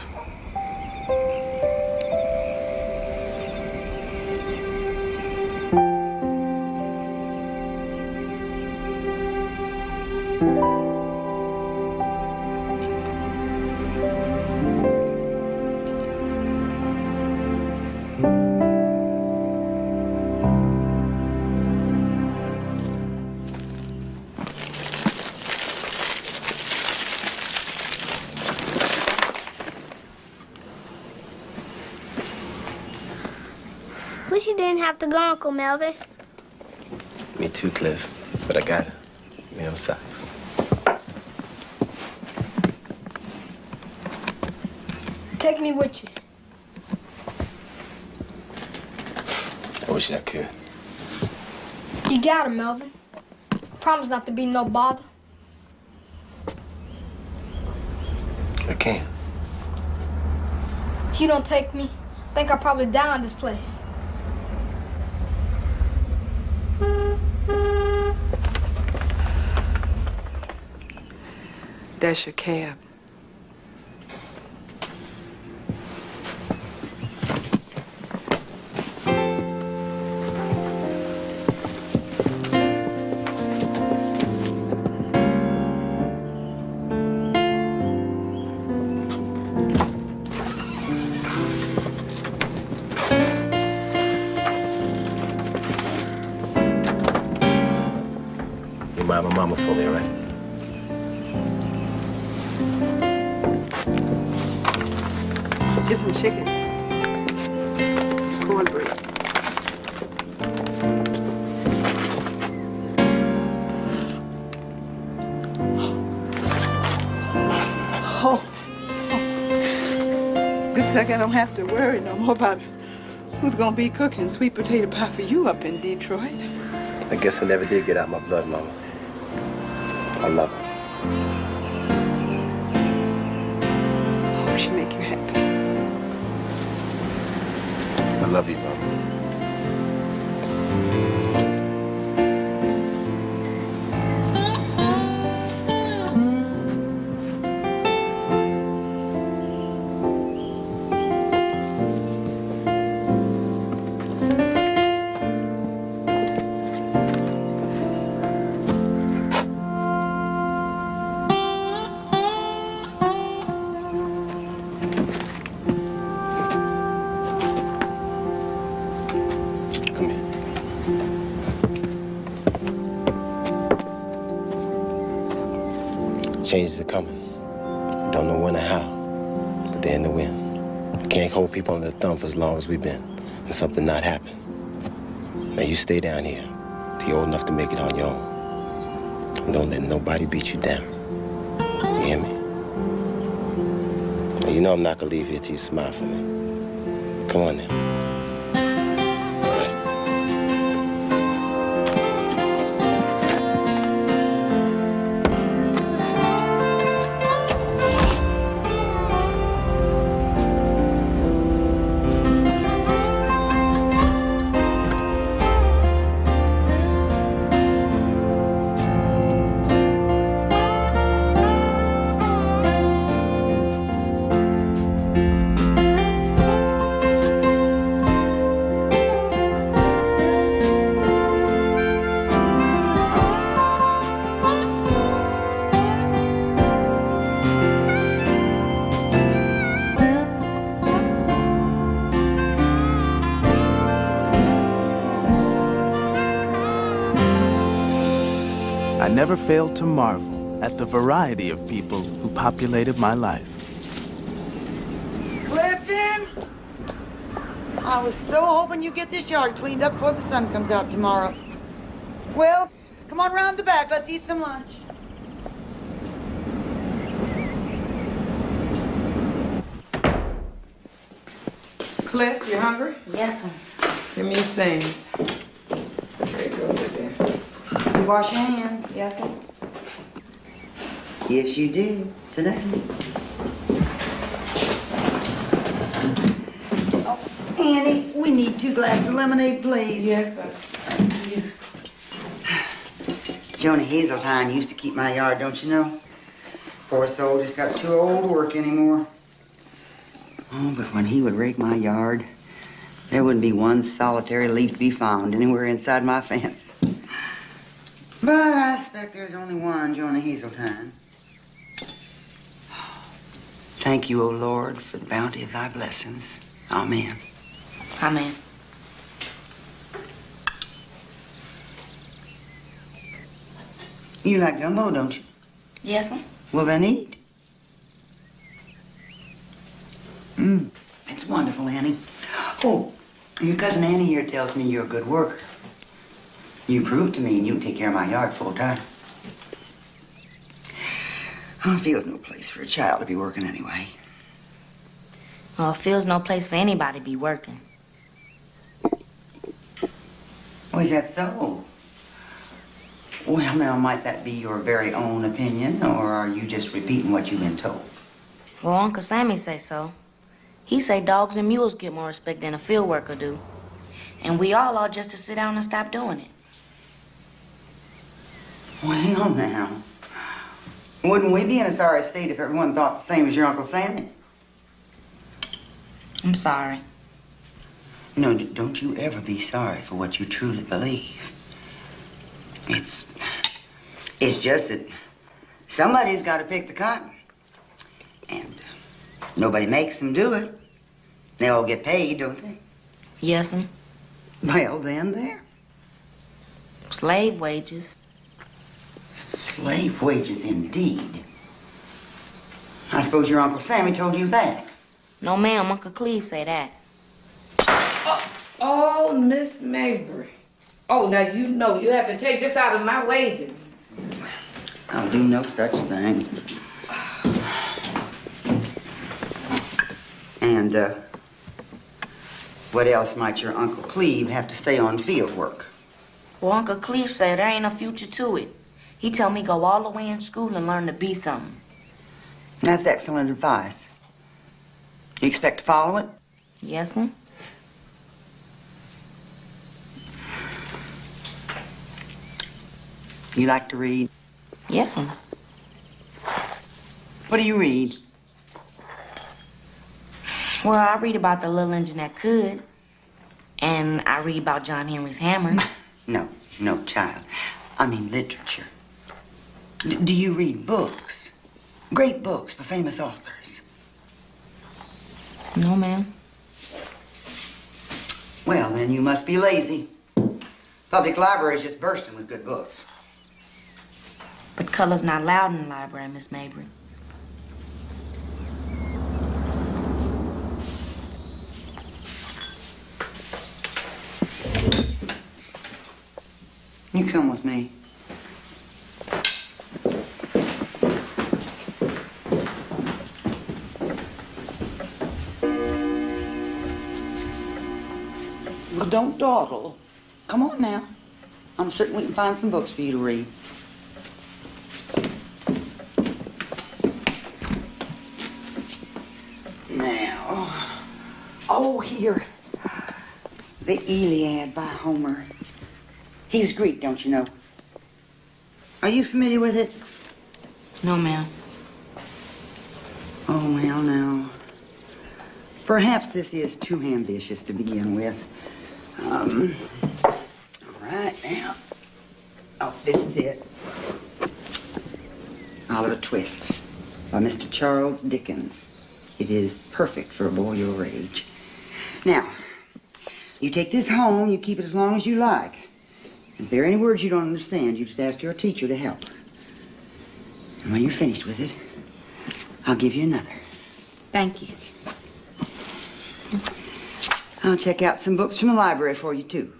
Wish you didn't have to go, Uncle Melvin. Me too, Cliff. But I gotta. Give me them socks. Take me with you. I wish I could. You got him, Melvin. Promise not to be no bother. I can. If you don't take me, I think I'll probably die in this place. That's your cab. You mind my mama for me, all right? Get some chicken. Cornbread. Oh. Looks like I don't have to worry no more about who's gonna be cooking sweet potato pie for you up in Detroit. I guess I never did get out my blood, Mama. I love her. Hope she make you happy. I love you, Mama. Changes are coming. I don't know when or how, but they're in the wind. I can't hold people under the thumb for as long as we've been, and something not happen. Now you stay down here till you're old enough to make it on your own. And don't let nobody beat you down. You hear me? Now, you know I'm not gonna leave here till you smile for me. Come on now. never failed to marvel at the variety of people who populated my life. Clifton! I was so hoping you'd get this yard cleaned up before the sun comes out tomorrow. Well, come on round the back. Let's eat some lunch. Cliff, you hungry? Yes, ma'am. Give me your things. Okay, go sit there. You wash your hands. Yes, sir. Yes, you do. Sit down. Oh, Annie, we need 2 glasses of lemonade, please. Yes, sir. Thank you. Jonah Hazeltine used to keep my yard, don't you know? Poor soul just got too old to work anymore. Oh, but when he would rake my yard, there wouldn't be one solitary leaf to be found anywhere inside my fence. But I expect there's only one Jonah Hazeltine. Thank you, O Lord, for the bounty of thy blessings. Amen. Amen. You like gumbo, don't you? Yes, sir. Well, then eat. It's wonderful, Annie. Oh, your cousin Annie here tells me you're a good worker. You proved to me and you can take care of my yard full time. Oh, it feels no place for a child to be working anyway. Well, it feels no place for anybody to be working. Oh, is that so? Well, now, might that be your very own opinion, or are you just repeating what you've been told? Well, Uncle Sammy say so. He say dogs and mules get more respect than a field worker do. And we all ought just to sit down and stop doing it. Well, now, wouldn't we be in a sorry state if everyone thought the same as your Uncle Sammy? I'm sorry. No, don't you ever be sorry for what you truly believe. It's just that somebody's got to pick the cotton. And nobody makes them do it. They all get paid, don't they? Yes, sir. Well, then there. Slave wages. Slave wages, indeed. I suppose your Uncle Sammy told you that. No, ma'am. Uncle Cleve say that. Oh, Miss Mabry. Oh, now you know you have to take this out of my wages. I'll do no such thing. And, what else might your Uncle Cleve have to say on field work? Well, Uncle Cleve say there ain't a future to it. He tell me go all the way in school and learn to be something. That's excellent advice. You expect to follow it? Yes, sir. You like to read? Yes, sir. What do you read? Well, I read about the little engine that could. And I read about John Henry's hammer. No, child. I mean literature. Do you read books? Great books by famous authors? No, ma'am. Well, then you must be lazy. Public library's just bursting with good books. But color's not allowed in the library, Miss Mabry. You come with me. Well, don't dawdle. Come on now. I'm certain we can find some books for you to read. Now, oh, here. The Iliad by Homer. He was Greek, don't you know? Are you familiar with it? No, ma'am. Oh, well, now. Perhaps this is too ambitious to begin with. All right, now. Oh, this is it. Oliver Twist by Mr. Charles Dickens. It is perfect for a boy your age. Now, you take this home, you keep it as long as you like. If there are any words you don't understand, you just ask your teacher to help. And when you're finished with it, I'll give you another. Thank you. I'll check out some books from the library for you, too.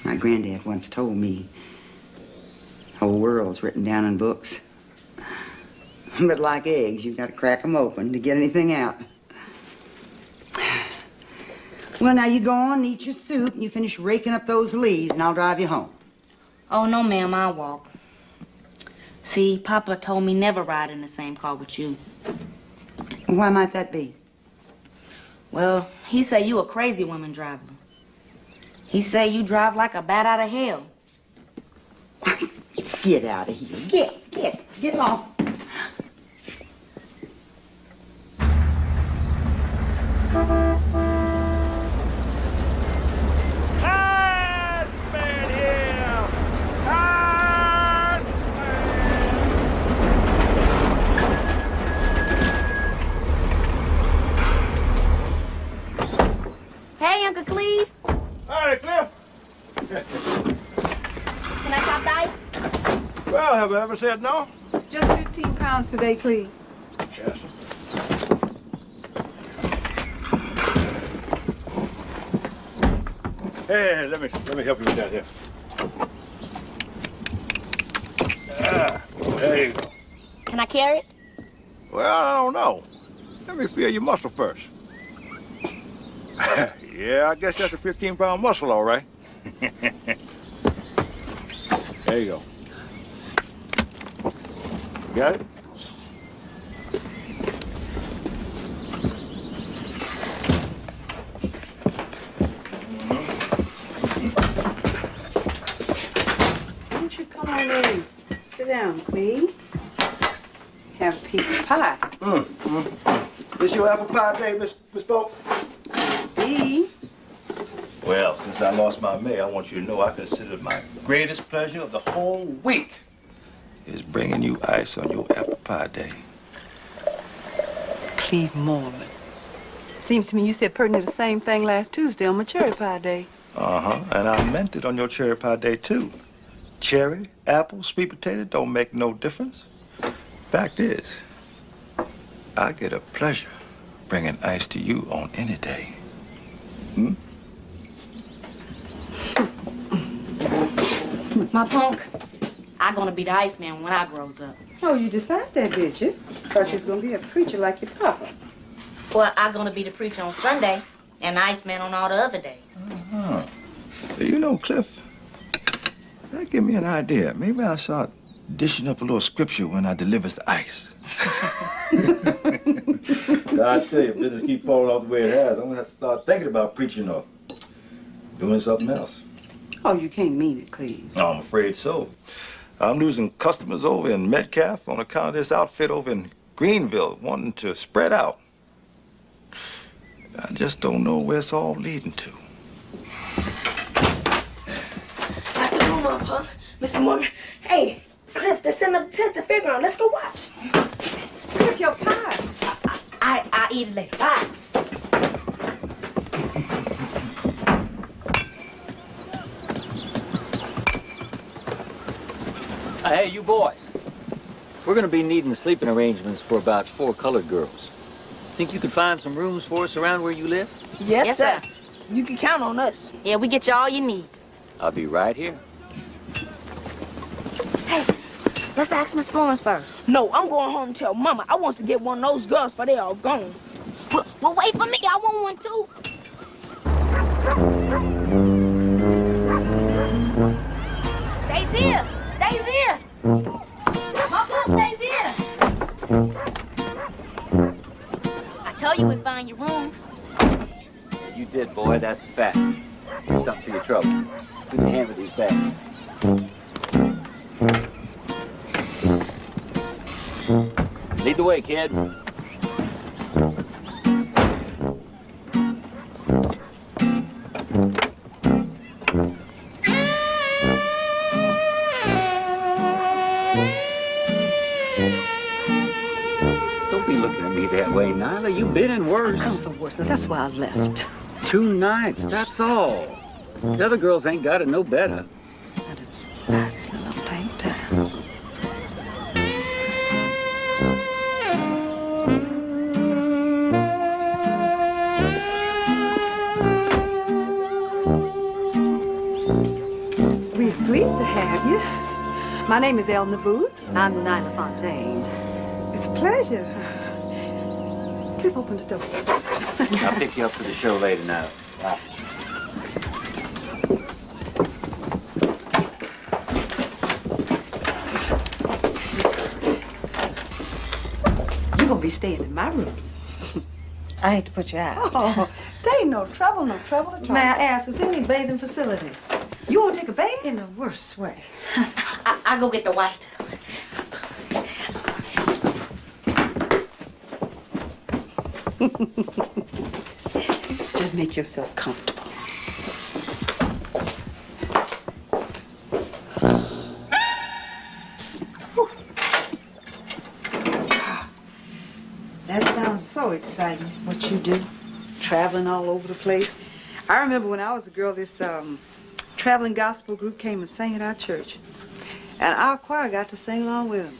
My granddad once told me the whole world's written down in books. But like eggs, you've got to crack them open to get anything out. Well, now you go on and eat your soup, and you finish raking up those leaves, and I'll drive you home. Oh, no, ma'am, I'll walk. See, Papa told me never ride in the same car with you. Why might that be? Well, he say you a crazy woman driver. He say you drive like a bat out of hell. Get out of here. Get on. Hey, Uncle Cleve. Hi, Cliff. Can I chop the ice? Well, have I ever said no? Just 15 pounds today, Cleve. Yes. Hey, let me help you with that here. There you go. Can I carry it? Well, I don't know. Let me feel your muscle first. Yeah, I guess that's a 15-pound muscle, all right. There you go. Got it? Won't you come on in? Sit down, Cleve. Have a piece of pie. This your apple pie day, Miss Pope? B. Well, since I lost my mayor, I want you to know I consider my greatest pleasure of the whole week is bringing you ice on your apple pie day. Cleve Mormon. Seems to me you said pretty near the same thing last Tuesday on my cherry pie day. Uh-huh, and I meant it on your cherry pie day, too. Cherry, apple, sweet potato don't make no difference. Fact is, I get a pleasure bringing ice to you on any day. My punk, I gonna be the Iceman when I grows up. Oh, you decided that, did you? Thought you was gonna be a preacher like your papa. Well, I gonna be the preacher on Sunday and the Iceman on all the other days. Uh-huh. You know, Cliff, that give me an idea. Maybe I'll start dishing up a little scripture when I delivers the ice. I tell you, business keep falling off the way it has. I'm gonna have to start thinking about preaching or doing something else. Oh, you can't mean it, Cleve. Oh, I'm afraid so. I'm losing customers over in Metcalf on account of this outfit over in Greenville wanting to spread out. I just don't know where it's all leading to. That's the room up, huh? Mr. Morgan. Hey, Cliff, they're setting up the tent at the fairground. Let's go watch. Cliff, your pie. I eat it later. Bye. Hey, you boys. We're gonna be needing sleeping arrangements for about 4 colored girls. Think you could find some rooms for us around where you live? Yes, sir. You can count on us. Yeah, we get you all you need. I'll be right here. Hey, let's ask Miss Florence first. No, I'm going home and tell Mama I want to get one of those girls for they all gone. Well, wait for me. I want one too. They's here. They's here. My pop, they's here. I told you we'd find your rooms. Yeah, you did, boy. That's fat. Here's something for your trouble. Give me a hand with these bags. Lead the way, kid. Don't be looking at me that way, Nyla. You've been in worse. I've come for worse, and that's why I left. 2 nights, that's all. The other girls ain't got it no better. That is nice little tank top. We're pleased to have you. My name is Eleanor Booth. I'm Nyla Fontaine. It's a pleasure. Cliff, open the door. I'll pick you up for the show later now. Bye. You're gonna be staying in my room. I hate to put you out. Oh, there ain't no trouble at all. May I ask, is there any bathing facilities? You want to take a bath? In the worst way. I'll go get the wash tub. Just make yourself comfortable. That sounds so exciting, what you do, traveling all over the place. I remember when I was a girl, this traveling gospel group came and sang at our church. And our choir got to sing along with them.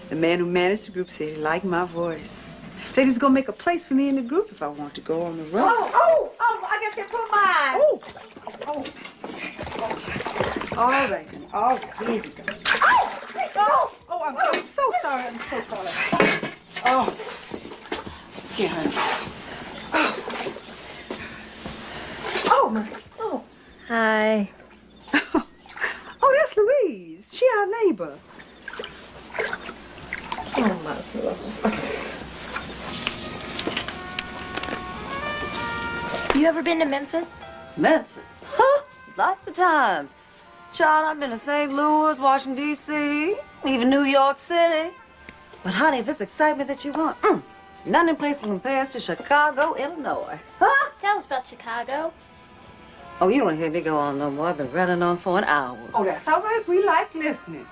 The man who managed the group said he liked my voice. Said he's gonna make a place for me in the group if I want to go on the road. Oh, I guess you put mine. All right, honey. All right, here we go. I'm so sorry. I'm so sorry. Oh, here, honey. Oh. Hi. Oh, that's Louise. She our neighbor. Oh, my love. You ever been to Memphis? Memphis? Huh? Lots of times. Child, I've been to St. Louis, Washington, D.C., even New York City. But, honey, if it's excitement that you want, none in places compares to Chicago, Illinois. Huh? Tell us about Chicago. Oh, you don't hear me go on no more. I've been running on for an hour. Oh, that's all right. We like listening.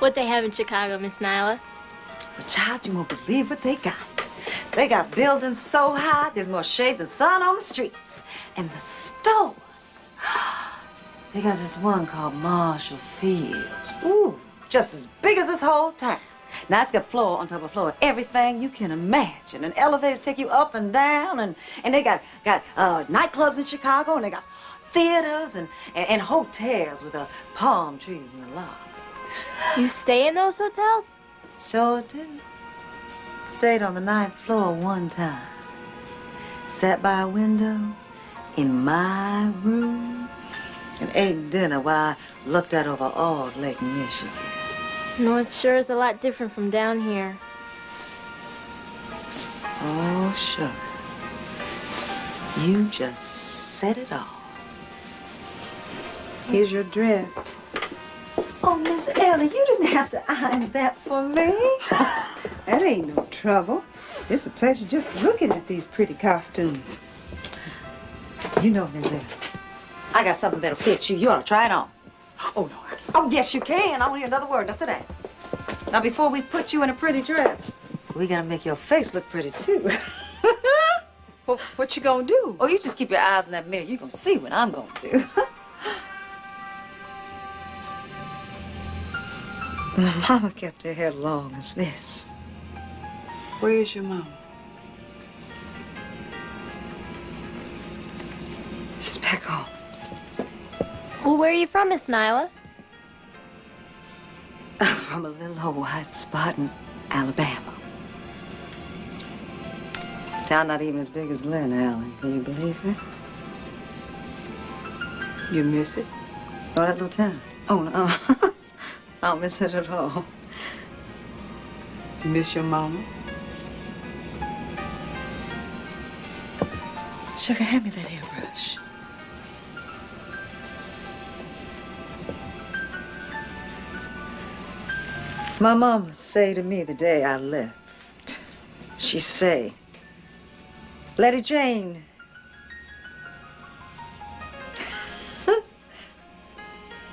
What they have in Chicago, Miss Nyla? But, child, you won't believe what they got. They got buildings so high, there's more shade than sun on the streets. And the stores. They got this one called Marshall Fields. Ooh, just as big as this whole town. Now, it's got floor on top of floor, everything you can imagine. And elevators take you up and down. And they got nightclubs in Chicago, and they got theaters and hotels with palm trees in the lobbies. You stay in those hotels? Sure do. Stayed on the 9th floor one time. Sat by a window in my room and ate dinner while I looked out over all Lake Michigan. North Shore is a lot different from down here. Oh, sure. You just said it all. Here's your dress. Oh, Miss Ellie, you didn't have to iron that for me. That ain't no trouble. It's a pleasure just looking at these pretty costumes. You know, Miss Ellie, I got something that'll fit you. You ought to try it on. Oh, no. Oh, yes, you can. I don't hear another word. Now, sit down. Now, before we put you in a pretty dress, we gotta make your face look pretty, too. Well, what you gonna do? Oh, you just keep your eyes in that mirror. You gonna see what I'm gonna do. My mama kept her hair long as this. Where is your mama? She's back home. Well, where are you from, Miss Nyla? From a little old white spot in Alabama. Town not even as big as Glen Allen. Can you believe it? You miss it? Oh, that little town? Oh, no. I don't miss it at all. You miss your mama? Sugar, hand me that hairbrush. My mama say to me the day I left, she say, Letty Jane,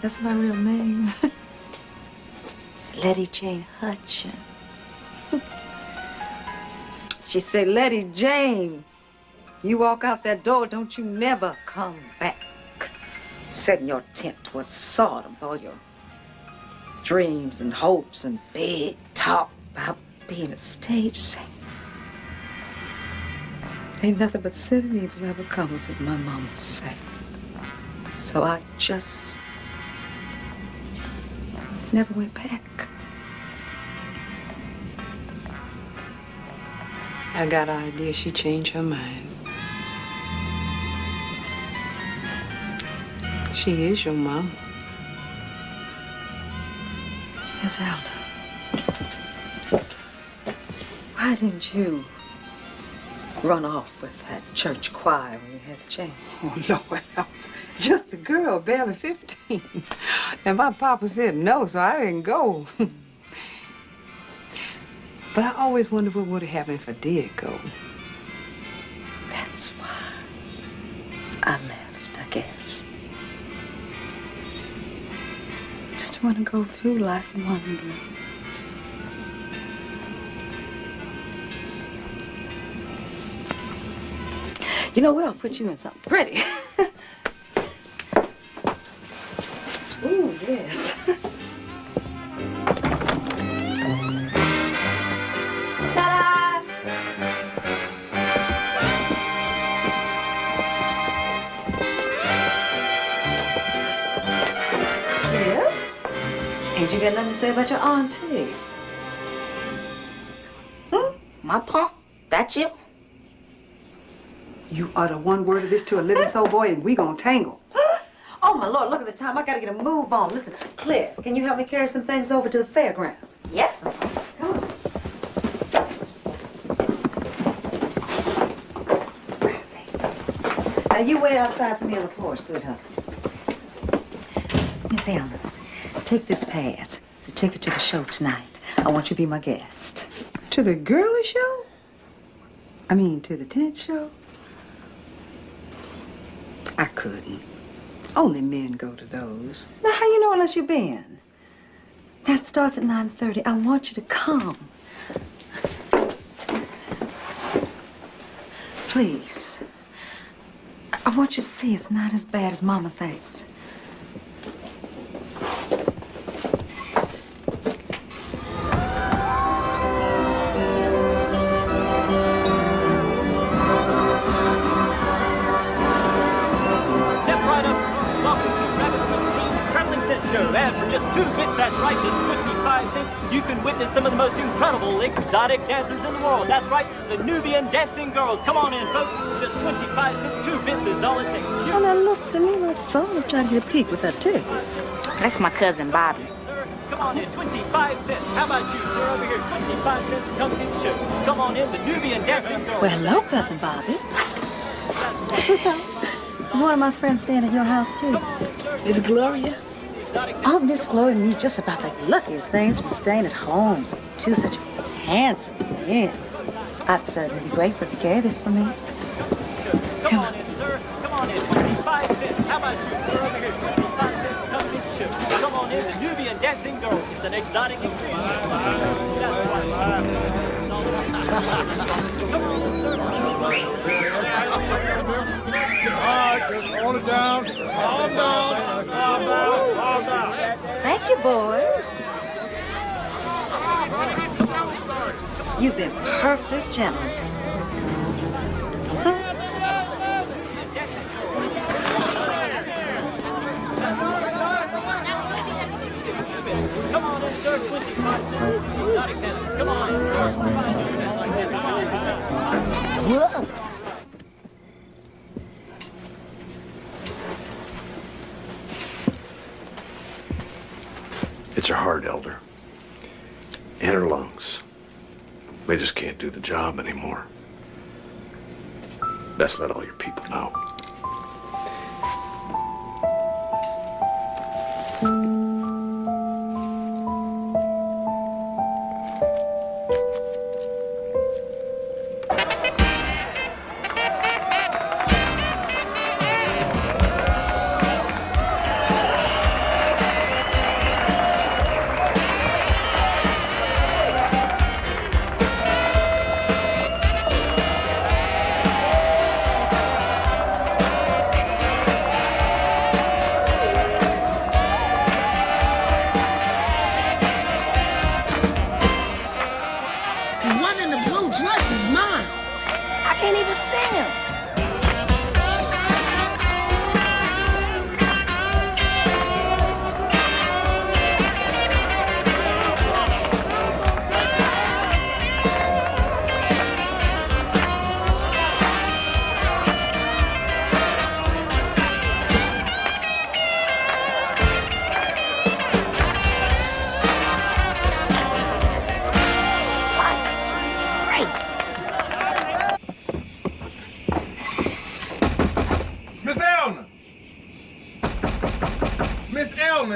that's my real name. Letty Jane Hutchin. She say, Letty Jane, you walk out that door, don't you never come back. Setting your tent towards Sodom with all your dreams and hopes and big talk about being a stage singer. Ain't nothing but sin and evil ever come of it, my mama said. So I just never went back. I got an idea she changed her mind. She is your mom. Zelda, why didn't you run off with that church choir when you had the chance? Oh, Lord, I was just a girl, barely 15. And my papa said no, so I didn't go. But I always wondered what would have happened if I did go. That's why I left, I guess. Just to want to go through life wondering. You know, we'll put you in something pretty. Ooh, yes. Ta-da! Yes? Ain't you got nothing to say about your auntie? My punk? That you? You utter one word of this to a living soul boy and we gonna tangle. Oh, my Lord, look at the time. I gotta get a move on. Listen, Cliff, can you help me carry some things over to the fairgrounds? Yes, sir. Come on. Now, you wait outside for me on the porch, sweetheart. Miss Allen, take this pass. It's a ticket to the show tonight. I want you to be my guest. To the girly show? I mean, to the tent show? I couldn't. Only men go to those. Now, how you know unless you've been? That starts at 9:30. I want you to come. Please. I want you to see it's not as bad as Mama thinks. And for just 2 bits, that's right, just 55 cents, you can witness some of the most incredible exotic dancers in the world. That's right, the Nubian dancing girls. Come on in, folks. Just 25 cents, 2 bits is all it takes. Well, now, looks to me like someone's trying to get a peek with that ticket. That's my cousin, Bobby. Sir, come on in, 25 cents. How about you, sir, over here? 25 cents, come see the show. Come on in, the Nubian dancing girls. Well, hello, Cousin Bobby. Is one of my friends staying at your house, too? Miss Gloria? Oh, Miss Chloe and me just about the luckiest things to be staying at home. Two such handsome men. I'd certainly be grateful if you carry this for me. Come on in, sir. Come on in, 25 cents. How about you, sir, over here? 25 cents, come see the show. Come on in, the Nubian dancing girls. It's an exotic experience. That's right. Come on in, sir. All right, just hold it down. Calm down. Calm down. Calm down. Thank you, boys. You've been perfect gentlemen. Come on in, sir. 25 cents. Exotic dancers. Come on in, sir. Whoa. It's her heart, Elder. And her lungs. They just can't do the job anymore. Best let all your people know.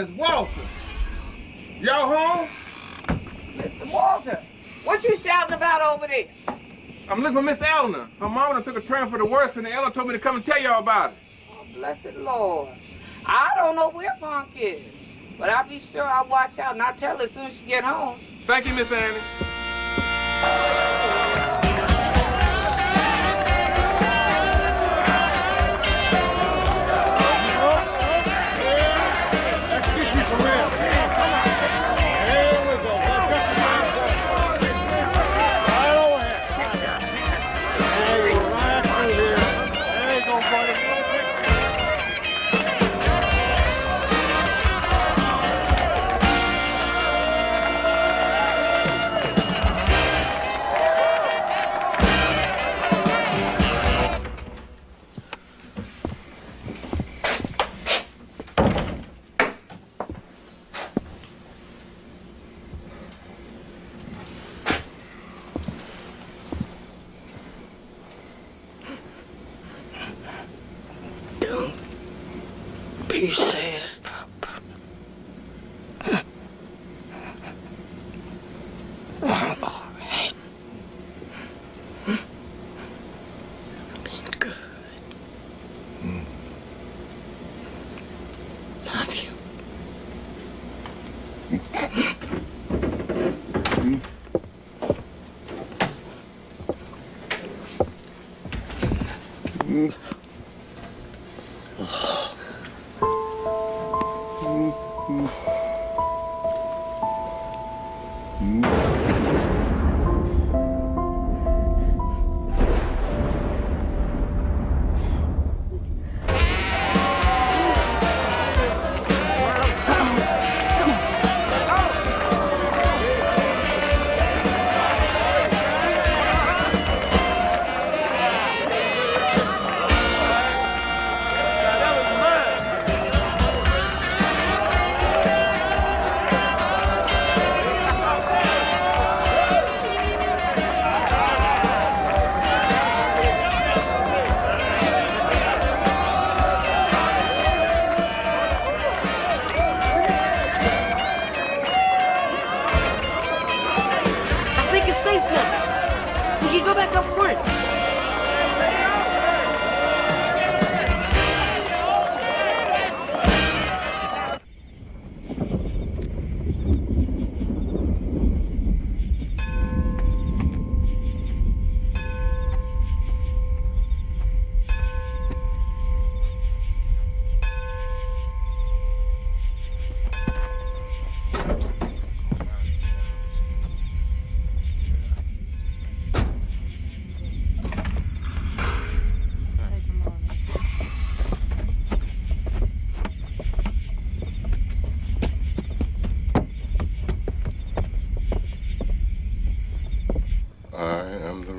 it's Walter. Y'all home? Mr. Walter, what you shouting about over there? I'm looking for Miss Eleanor. Her mama done took a turn for the worse, and the Eleanor told me to come and tell y'all about it. Oh, blessed Lord. I don't know where Punk is, but I'll be sure I'll watch out and I'll tell her as soon as she get home. Thank you, Miss Annie. Be sad, Papa. I'm all right. Been good. Love you.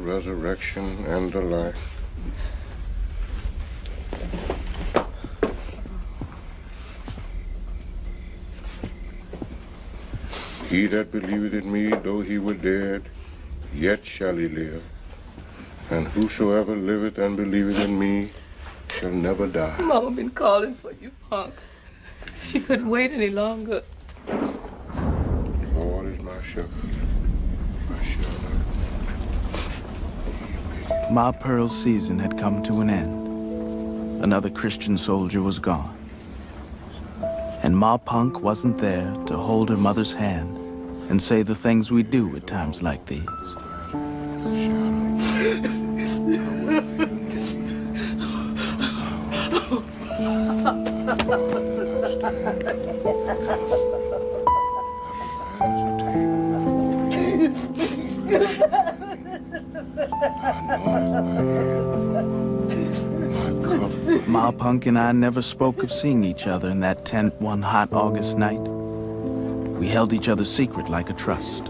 Resurrection and the life. He that believeth in me, though he were dead, yet shall he live. And whosoever liveth and believeth in me shall never die. Mama been calling for you, Punk. She couldn't wait any longer. The Lord is my shepherd. I shall not. Ma Pearl's season had come to an end. Another Christian soldier was gone. And Ma Punk wasn't there to hold her mother's hand and say the things we do at times like these. Ma Punk and I never spoke of seeing each other in that tent one hot August night. We held each other's secret like a trust.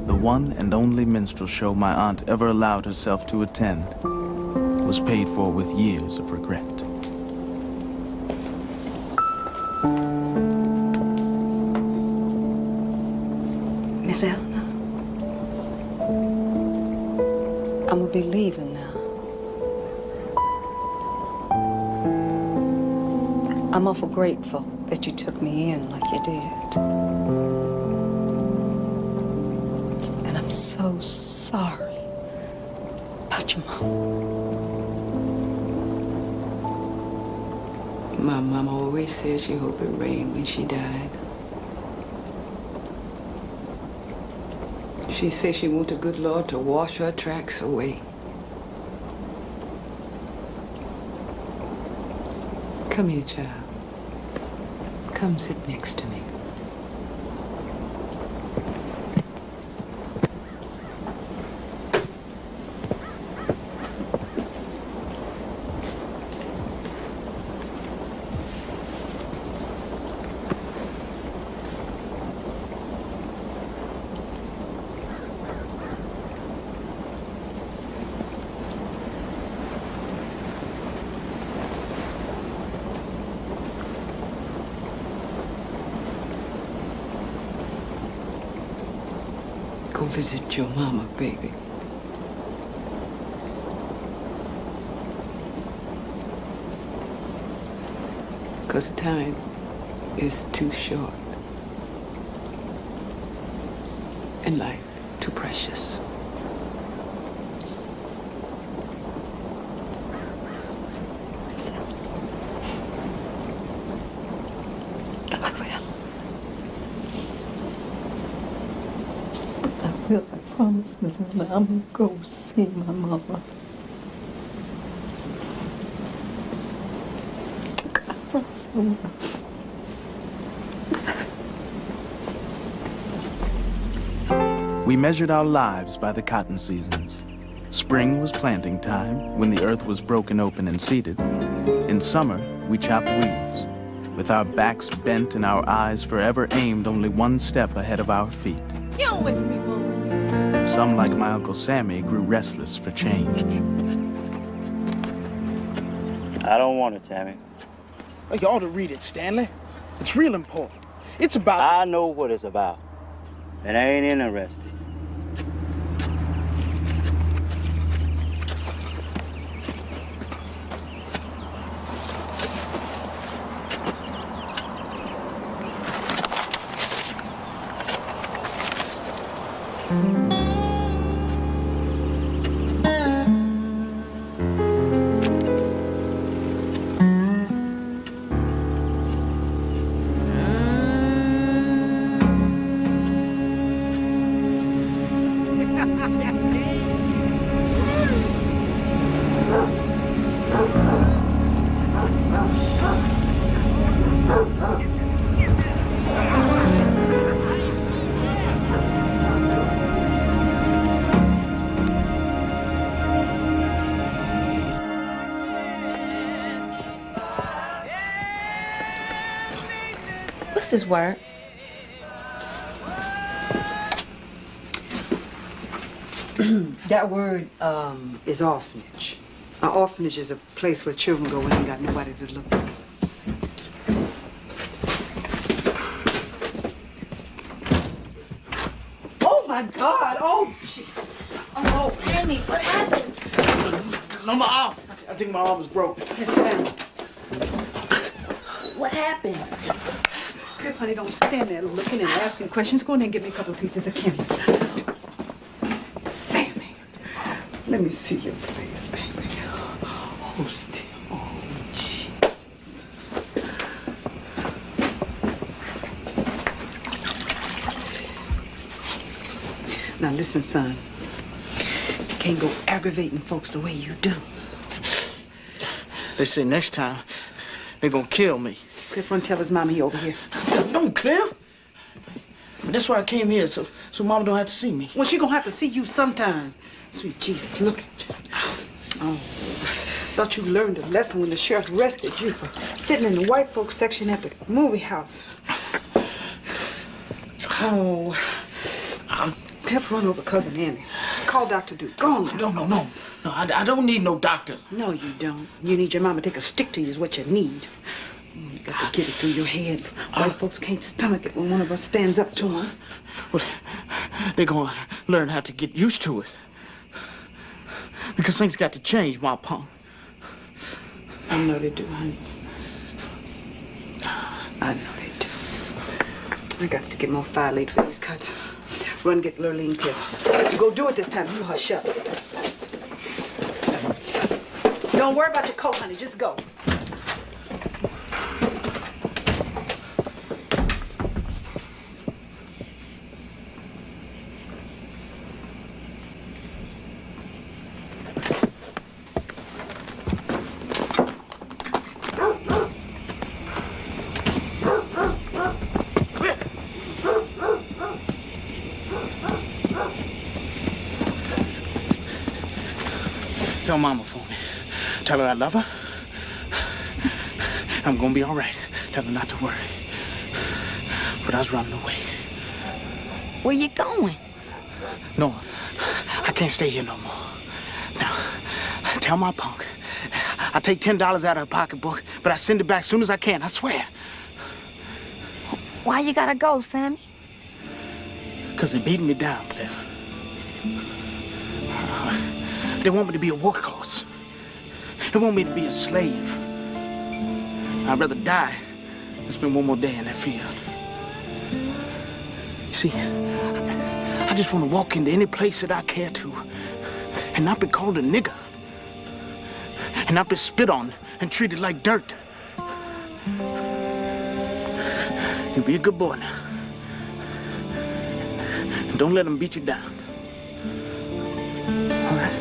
The one and only minstrel show my aunt ever allowed herself to attend was paid for with years of regret. Miss Eleanor? I'm gonna be leaving now. I'm awful grateful that you took me in like you did. And I'm so sorry about your mom. My mama always said she hoped it rained when she died. She said she wanted the good Lord to wash her tracks away. Come here, child. Come sit next to me. Go visit your mama, baby. Because time is too short. And life too precious. I promise, Miss Miller, I'm gonna go see my mama. I promise I will. We measured our lives by the cotton seasons. Spring was planting time, when the earth was broken open and seeded. In summer, we chopped weeds, with our backs bent and our eyes forever aimed only one step ahead of our feet. Get on with me, boy. Some, like my Uncle Sammy, grew restless for change. I don't want it, Sammy. Well, you ought to read it, Stanley. It's real important. It's about... I know what it's about, and I ain't interested. What's this word? That word is orphanage. An orphanage is a place where children go when they ain't got nobody to look at. Oh my God! Oh Jesus! Oh, Sammy, what happened? No, my arm. I think my arm is broken. Yes, Sammy. What happened? Cliff, honey, don't stand there looking and asking questions. Go in there and get me a couple of pieces of candy. Sammy, let me see your face, baby. Oh, still. Oh, Jesus. Now, listen, son. You can't go aggravating folks the way you do. They say next time they're gonna kill me. Cliff, run tell his mama he over here. No, Cliff. That's why I came here, so Mama don't have to see me. Well, she gonna have to see you sometime. Sweet Jesus, look at just. Oh, thought you learned a lesson when the sheriff arrested you for sitting in the white folks section at the movie house. Oh, Cliff, run over Cousin Annie. Call Dr. Duke. Go on. No, I don't need no doctor. No, you don't. You need your mama to take a stick to you is what you need. You got to get it through your head. White folks can't stomach it when one of us stands up to them. Well, they're gonna learn how to get used to it. Because things got to change, Ma Pong. I know they do, honey. I know they do. I got to get more Phylicia for these cuts. Run, get Lurleen Cliff. You go do it this time. You hush up. Don't worry about your coat, honey. Just go. Tell Mama for me. Tell her I love her. I'm gonna be all right. Tell her not to worry. But I was running away. Where you going? North. I can't stay here no more. Now, tell my punk. I take $10 out of her pocketbook, but I send it back as soon as I can, I swear. Why you gotta go, Sammy? Because they're beating me down, Cliff. They want me to be a workhorse. They want me to be a slave. I'd rather die than spend one more day in that field. You see, I just want to walk into any place that I care to and not be called a nigger and not be spit on and treated like dirt. You be a good boy now. And don't let them beat you down. All right?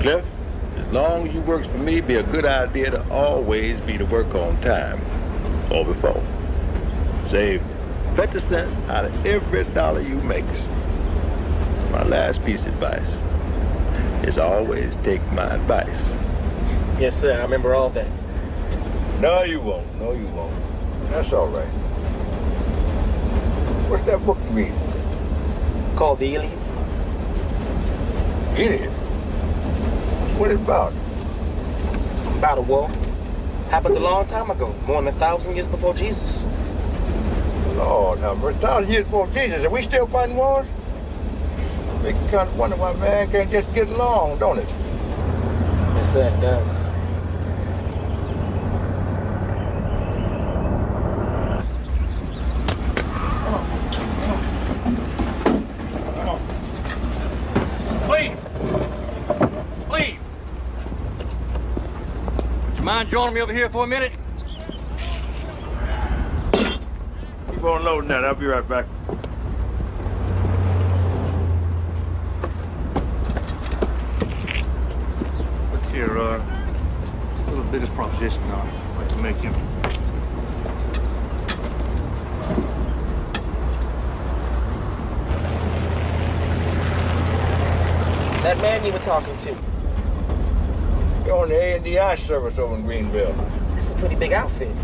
Cliff, as long as you works for me, be a good idea to always be to work on time or before. Save 50 cents out of every dollar you make. My last piece of advice is always take my advice. Yes, sir. I remember all that. No, you won't. No, you won't. That's all right. What's that book you read? Called The Iliad. Iliad? What is it about? About a war. Happened a long time ago, more than 1,000 years before Jesus. Lord, now, 1,000 years before Jesus, are we still fighting wars? Make you kind of wonder why man can't just get along, don't it? Yes, sir, it does. Mind joining me over here for a minute? Keep on loading that. I'll be right back. Look here, a little bit of proposition I'd like to make him. That man you were talking to. You're on the A&DI service over in Greenville. It's a pretty big outfit.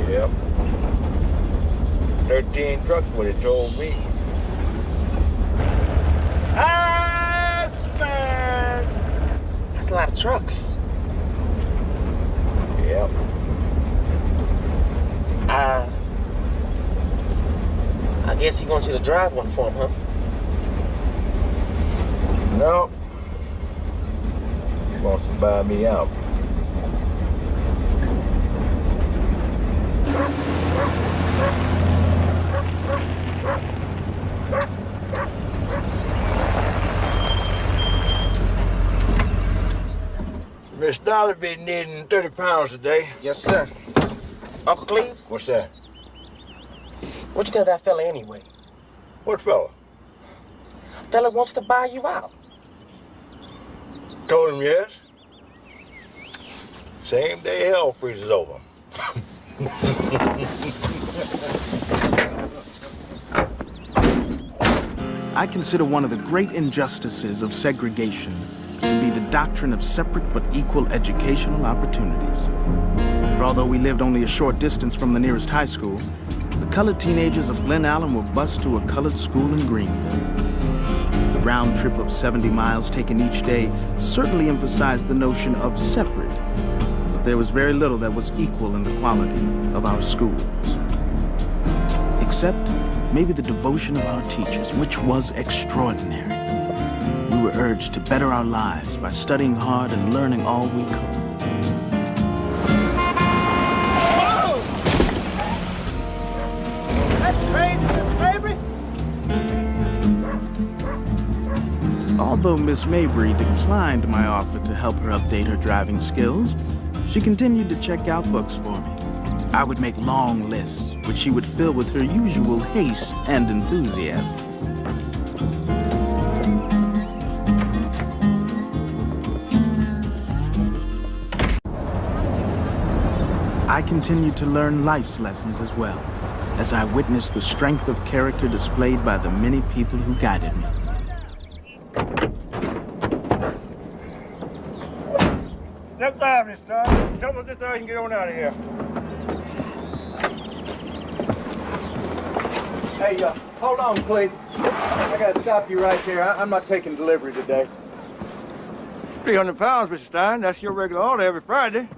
Yep. 13 trucks, what it told me. That's a lot of trucks. Yep. I guess he wants you to drive one for him, huh? No. He wants to buy me out. Miss Dollar be needing 30 pounds a day. Yes, sir. Uncle Cleve? What's that? What you tell that fella anyway? What fella? Fella wants to buy you out. Told him yes. Same day hell freezes over. I consider one of the great injustices of segregation to be the doctrine of separate but equal educational opportunities. For although we lived only a short distance from the nearest high school, the colored teenagers of Glen Allen were bused to a colored school in Greenville. The round trip of 70 miles taken each day certainly emphasized the notion of separate, but there was very little that was equal in the quality of our schools. Except maybe the devotion of our teachers, which was extraordinary. We were urged to better our lives by studying hard and learning all we could. That's crazy, Miss Mabry. Although Miss Mabry declined my offer to help her update her driving skills, she continued to check out books for me. I would make long lists, which she would fill with her usual haste and enthusiasm. I continued to learn life's lessons as well, as I witnessed the strength of character displayed by the many people who guided me. Step down, Miss Stein. Jump up this thing and get on out of here. Hey, hold on, Clayton. I gotta stop you right there. I'm not taking delivery today. 300 pounds, Mr. Stein. That's your regular order every Friday.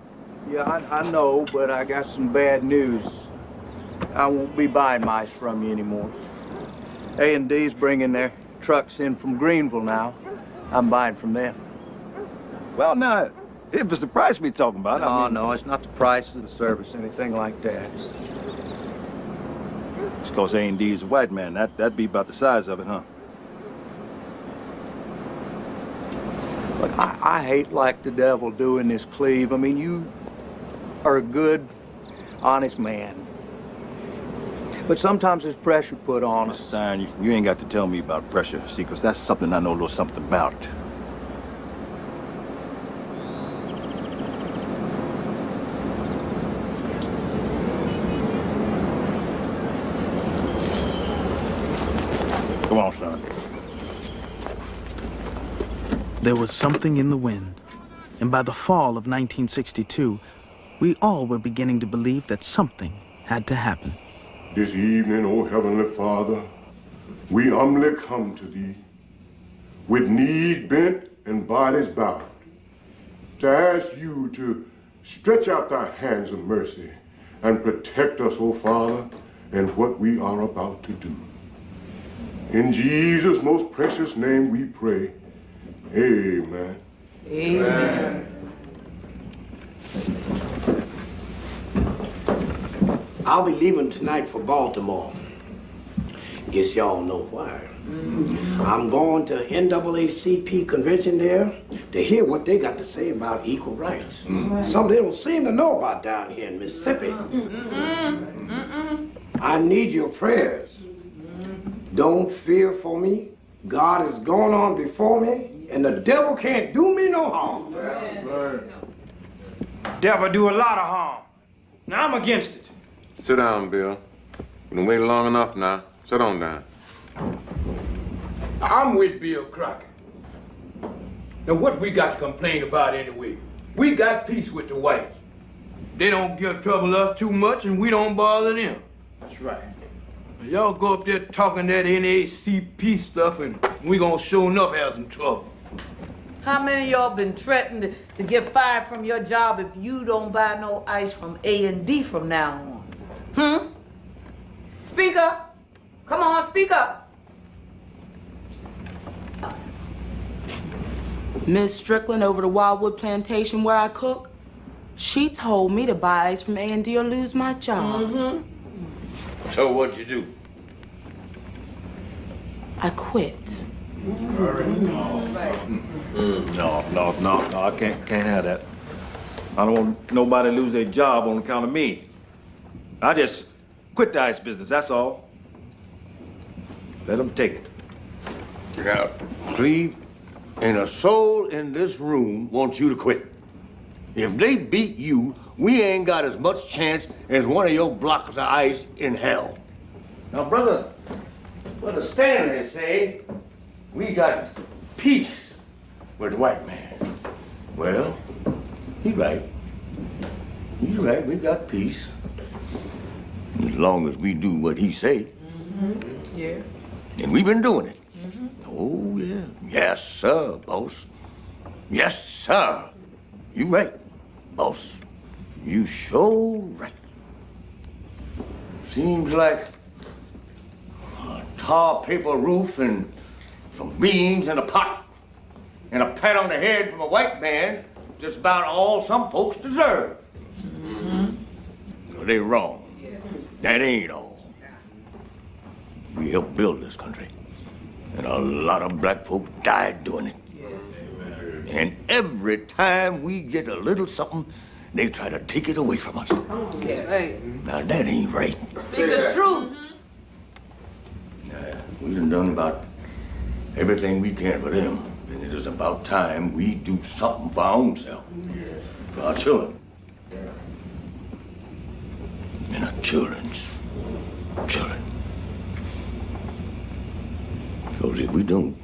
Yeah, I know, but I got some bad news. I won't be buying mice from you anymore. A&D's bringing their trucks in from Greenville now. I'm buying from them. Well, now, if it's the price we're talking about, No, it's not the price of the service, anything like that. It's because A&D is a white man. That'd be about the size of it, huh? But I hate like the devil doing this, Cleve. I mean, you are a good, honest man. But sometimes there's pressure put on us. Stein, you ain't got to tell me about pressure, see, because that's something I know a little something about. Come on, son. There was something in the wind, and by the fall of 1962, we all were beginning to believe that something had to happen. This evening, O Heavenly Father, we humbly come to Thee, with knees bent and bodies bowed, to ask You to stretch out Thy hands of mercy and protect us, O Father, in what we are about to do. In Jesus' most precious name we pray. Amen. Amen. I'll be leaving tonight for Baltimore. Guess y'all know why. I'm going to NAACP convention there to hear what they got to say about equal rights. Something they don't seem to know about down here in Mississippi. I need your prayers. Don't fear for me. God is going on before me, and the devil can't do me no harm. Devil do a lot of harm. Now I'm against it. Sit down, Bill. We've been waiting long enough now. Sit on down. I'm with Bill Crockett. Now what we got to complain about anyway? We got peace with the whites. They don't give trouble us too much and we don't bother them. That's right. Y'all go up there talking that NAACP stuff and we gonna sure enough have some trouble. How many of y'all been threatened to get fired from your job if you don't buy no ice from A&D from now on? Speak up. Come on, speak up. Miss Strickland over the Wildwood Plantation where I cook, she told me to buy ice from A&D or lose my job. So what'd you do? I quit. No, I can't have that. I don't want nobody to lose their job on account of me. I just quit the ice business, that's all. Let them take it. Now, Cleve, ain't a soul in this room wants you to quit. If they beat you, we ain't got as much chance as one of your blocks of ice in hell. Now, brother Stanley say we got peace with the white man. Well, he's right. He's right, we got peace. As long as we do what he say. Yeah. And we've been doing it. Oh, yeah. Yes, sir, boss. Yes, sir. You right, boss. You sure right. Seems like a tar paper roof and some beans in a pot and a pat on the head from a white man just about all some folks deserve. No, they wrong. That ain't all. We helped build this country, and a lot of black folks died doing it. And every time we get a little something, they try to take it away from us. Hey, Now that ain't right. speak the truth. We done about everything we can for them, and it is about time we do something for our own self, for our children, and our children's children. Because if we don't,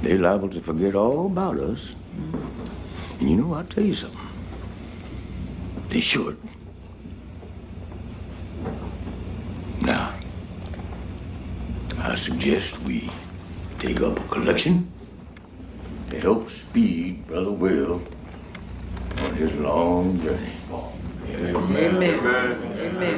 they're liable to forget all about us. And you know, I'll tell you something. They should. Now, I suggest we take up a collection to help speed Brother Will on his long journey. Amen.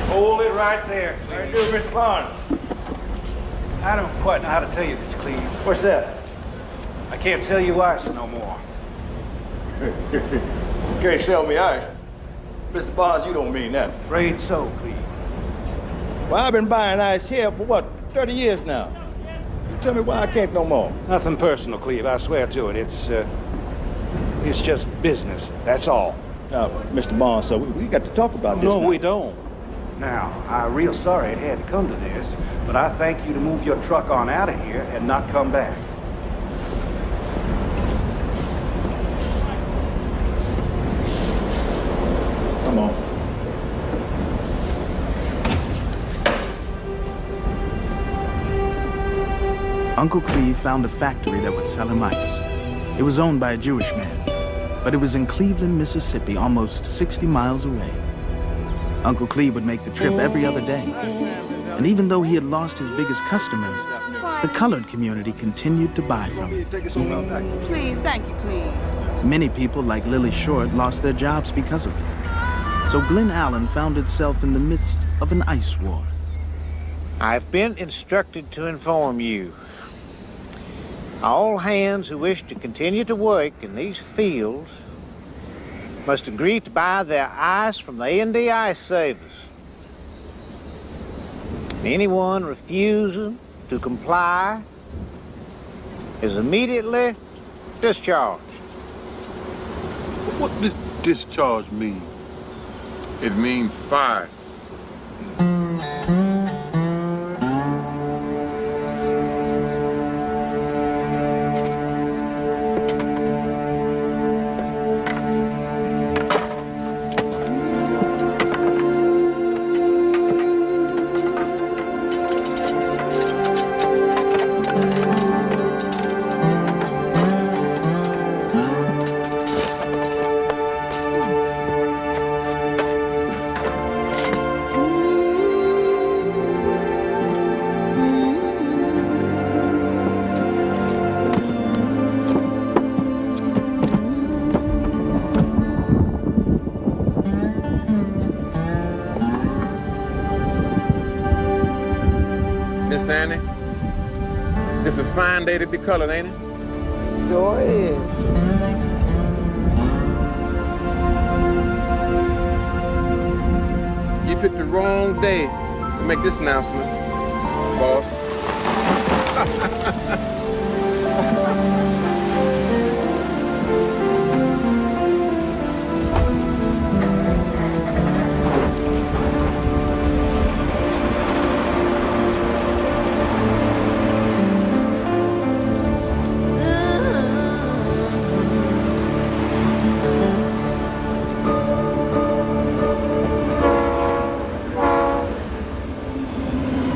Hold it right there. How you doing, Mr. Barnes? I don't quite know how to tell you this, Cleve. What's that? I can't sell you ice no more. You can't sell me ice. Mr. Barnes, you don't mean that. Afraid so, Cleve. Well, I've been buying ice here for what, 30 years now. You tell me why I can't no more. Nothing personal, Cleve. I swear to it. It's just business. That's all. Now, Mr. Barnes, sir, we got to talk about this. No, now. we don't. Now, I'm real sorry it had to come to this, but I thank you to move your truck on out of here and not come back. Come on. Uncle Cleve found a factory that would sell him ice. It was owned by a Jewish man, but it was in Cleveland, Mississippi, almost 60 miles away. Uncle Cleve would make the trip every other day. And even though he had lost his biggest customers, the colored community continued to buy from him. Please, thank you, please. Many people, like Lily Short, lost their jobs because of it. So Glen Allen found itself in the midst of an ice war. I've been instructed to inform you. All hands who wish to continue to work in these fields must agree to buy their ice from the A&D Ice Savers. Anyone refusing to comply is immediately discharged. What does discharge mean? It means fire. Miss Annie, this a fine day to be colored, ain't it? Sure is. picked the wrong day to make this announcement, boss.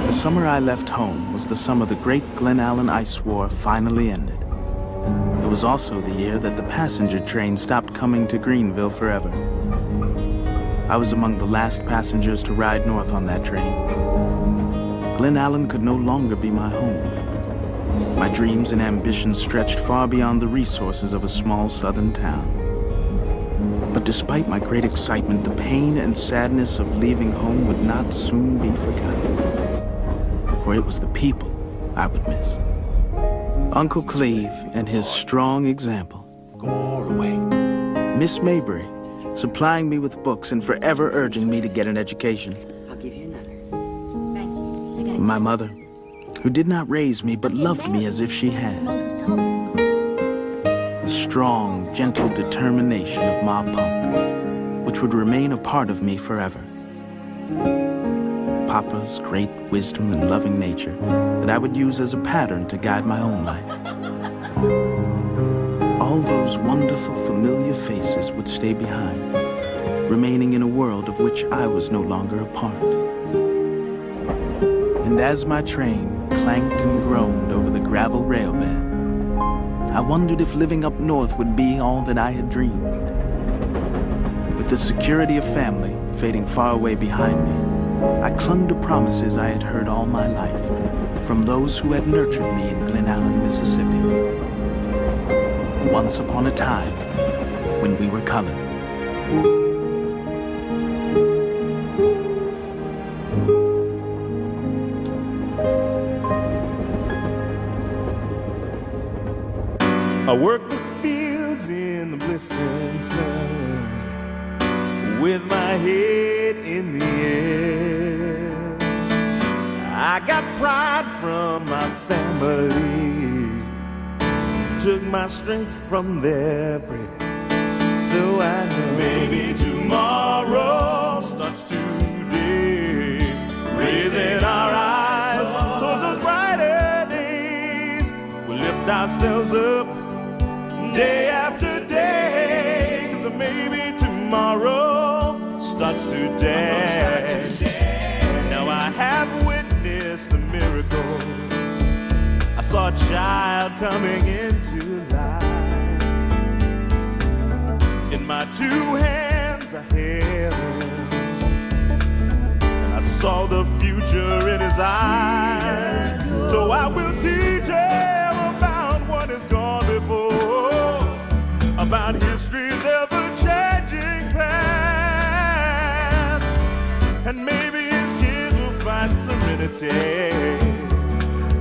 The summer I left home was the summer the Great Glen Allen Ice War finally ended. It was also the year that the passenger train stopped coming to Greenville forever. I was among the last passengers to ride north on that train. Glen Allen could no longer be my home. My dreams and ambitions stretched far beyond the resources of a small southern town. But despite my great excitement, the pain and sadness of leaving home would not soon be forgotten. For it was the people I would miss. Uncle Cleve and his strong example. Go all the way. Miss Mabry, supplying me with books and forever urging me to get an education. I'll give you another. My mother, who did not raise me but loved me as if she had. The strong, gentle determination of Ma Pump, which would remain a part of me forever. Papa's great wisdom and loving nature that I would use as a pattern to guide my own life. All those wonderful, familiar faces would stay behind, remaining in a world of which I was no longer a part. And as my train clanked and groaned over the gravel railbed, I wondered if living up north would be all that I had dreamed. With the security of family fading far away behind me, I clung to promises I had heard all my life from those who had nurtured me in Glen Allen, Mississippi. Once upon a time, when we were colored. I work the fields in the blistering sun with my head in the air. I got pride from my family, took my strength from their prayers. So I know maybe tomorrow starts today, raising our eyes towards those brighter days. We'll lift ourselves up day after day, 'cause maybe tomorrow starts today. Now I have witnessed a miracle. I saw a child coming into life. In my two hands I held him, and I saw the future in his eyes. So I will teach him about what has gone before, about history's ever-changing path. And maybe his kids will find serenity.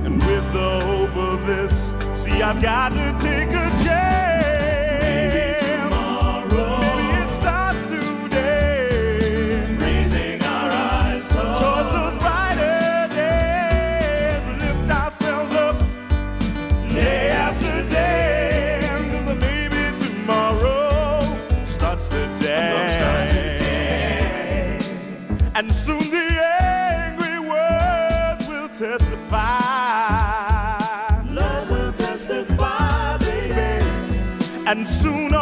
And with the hope of this, see, I've got to take a chance. Maybe tomorrow, maybe it starts today, raising our eyes towards those brighter days. We lift ourselves up day after day, 'cause maybe tomorrow starts today. And soon the angry words will testify. Love will testify, baby. And soon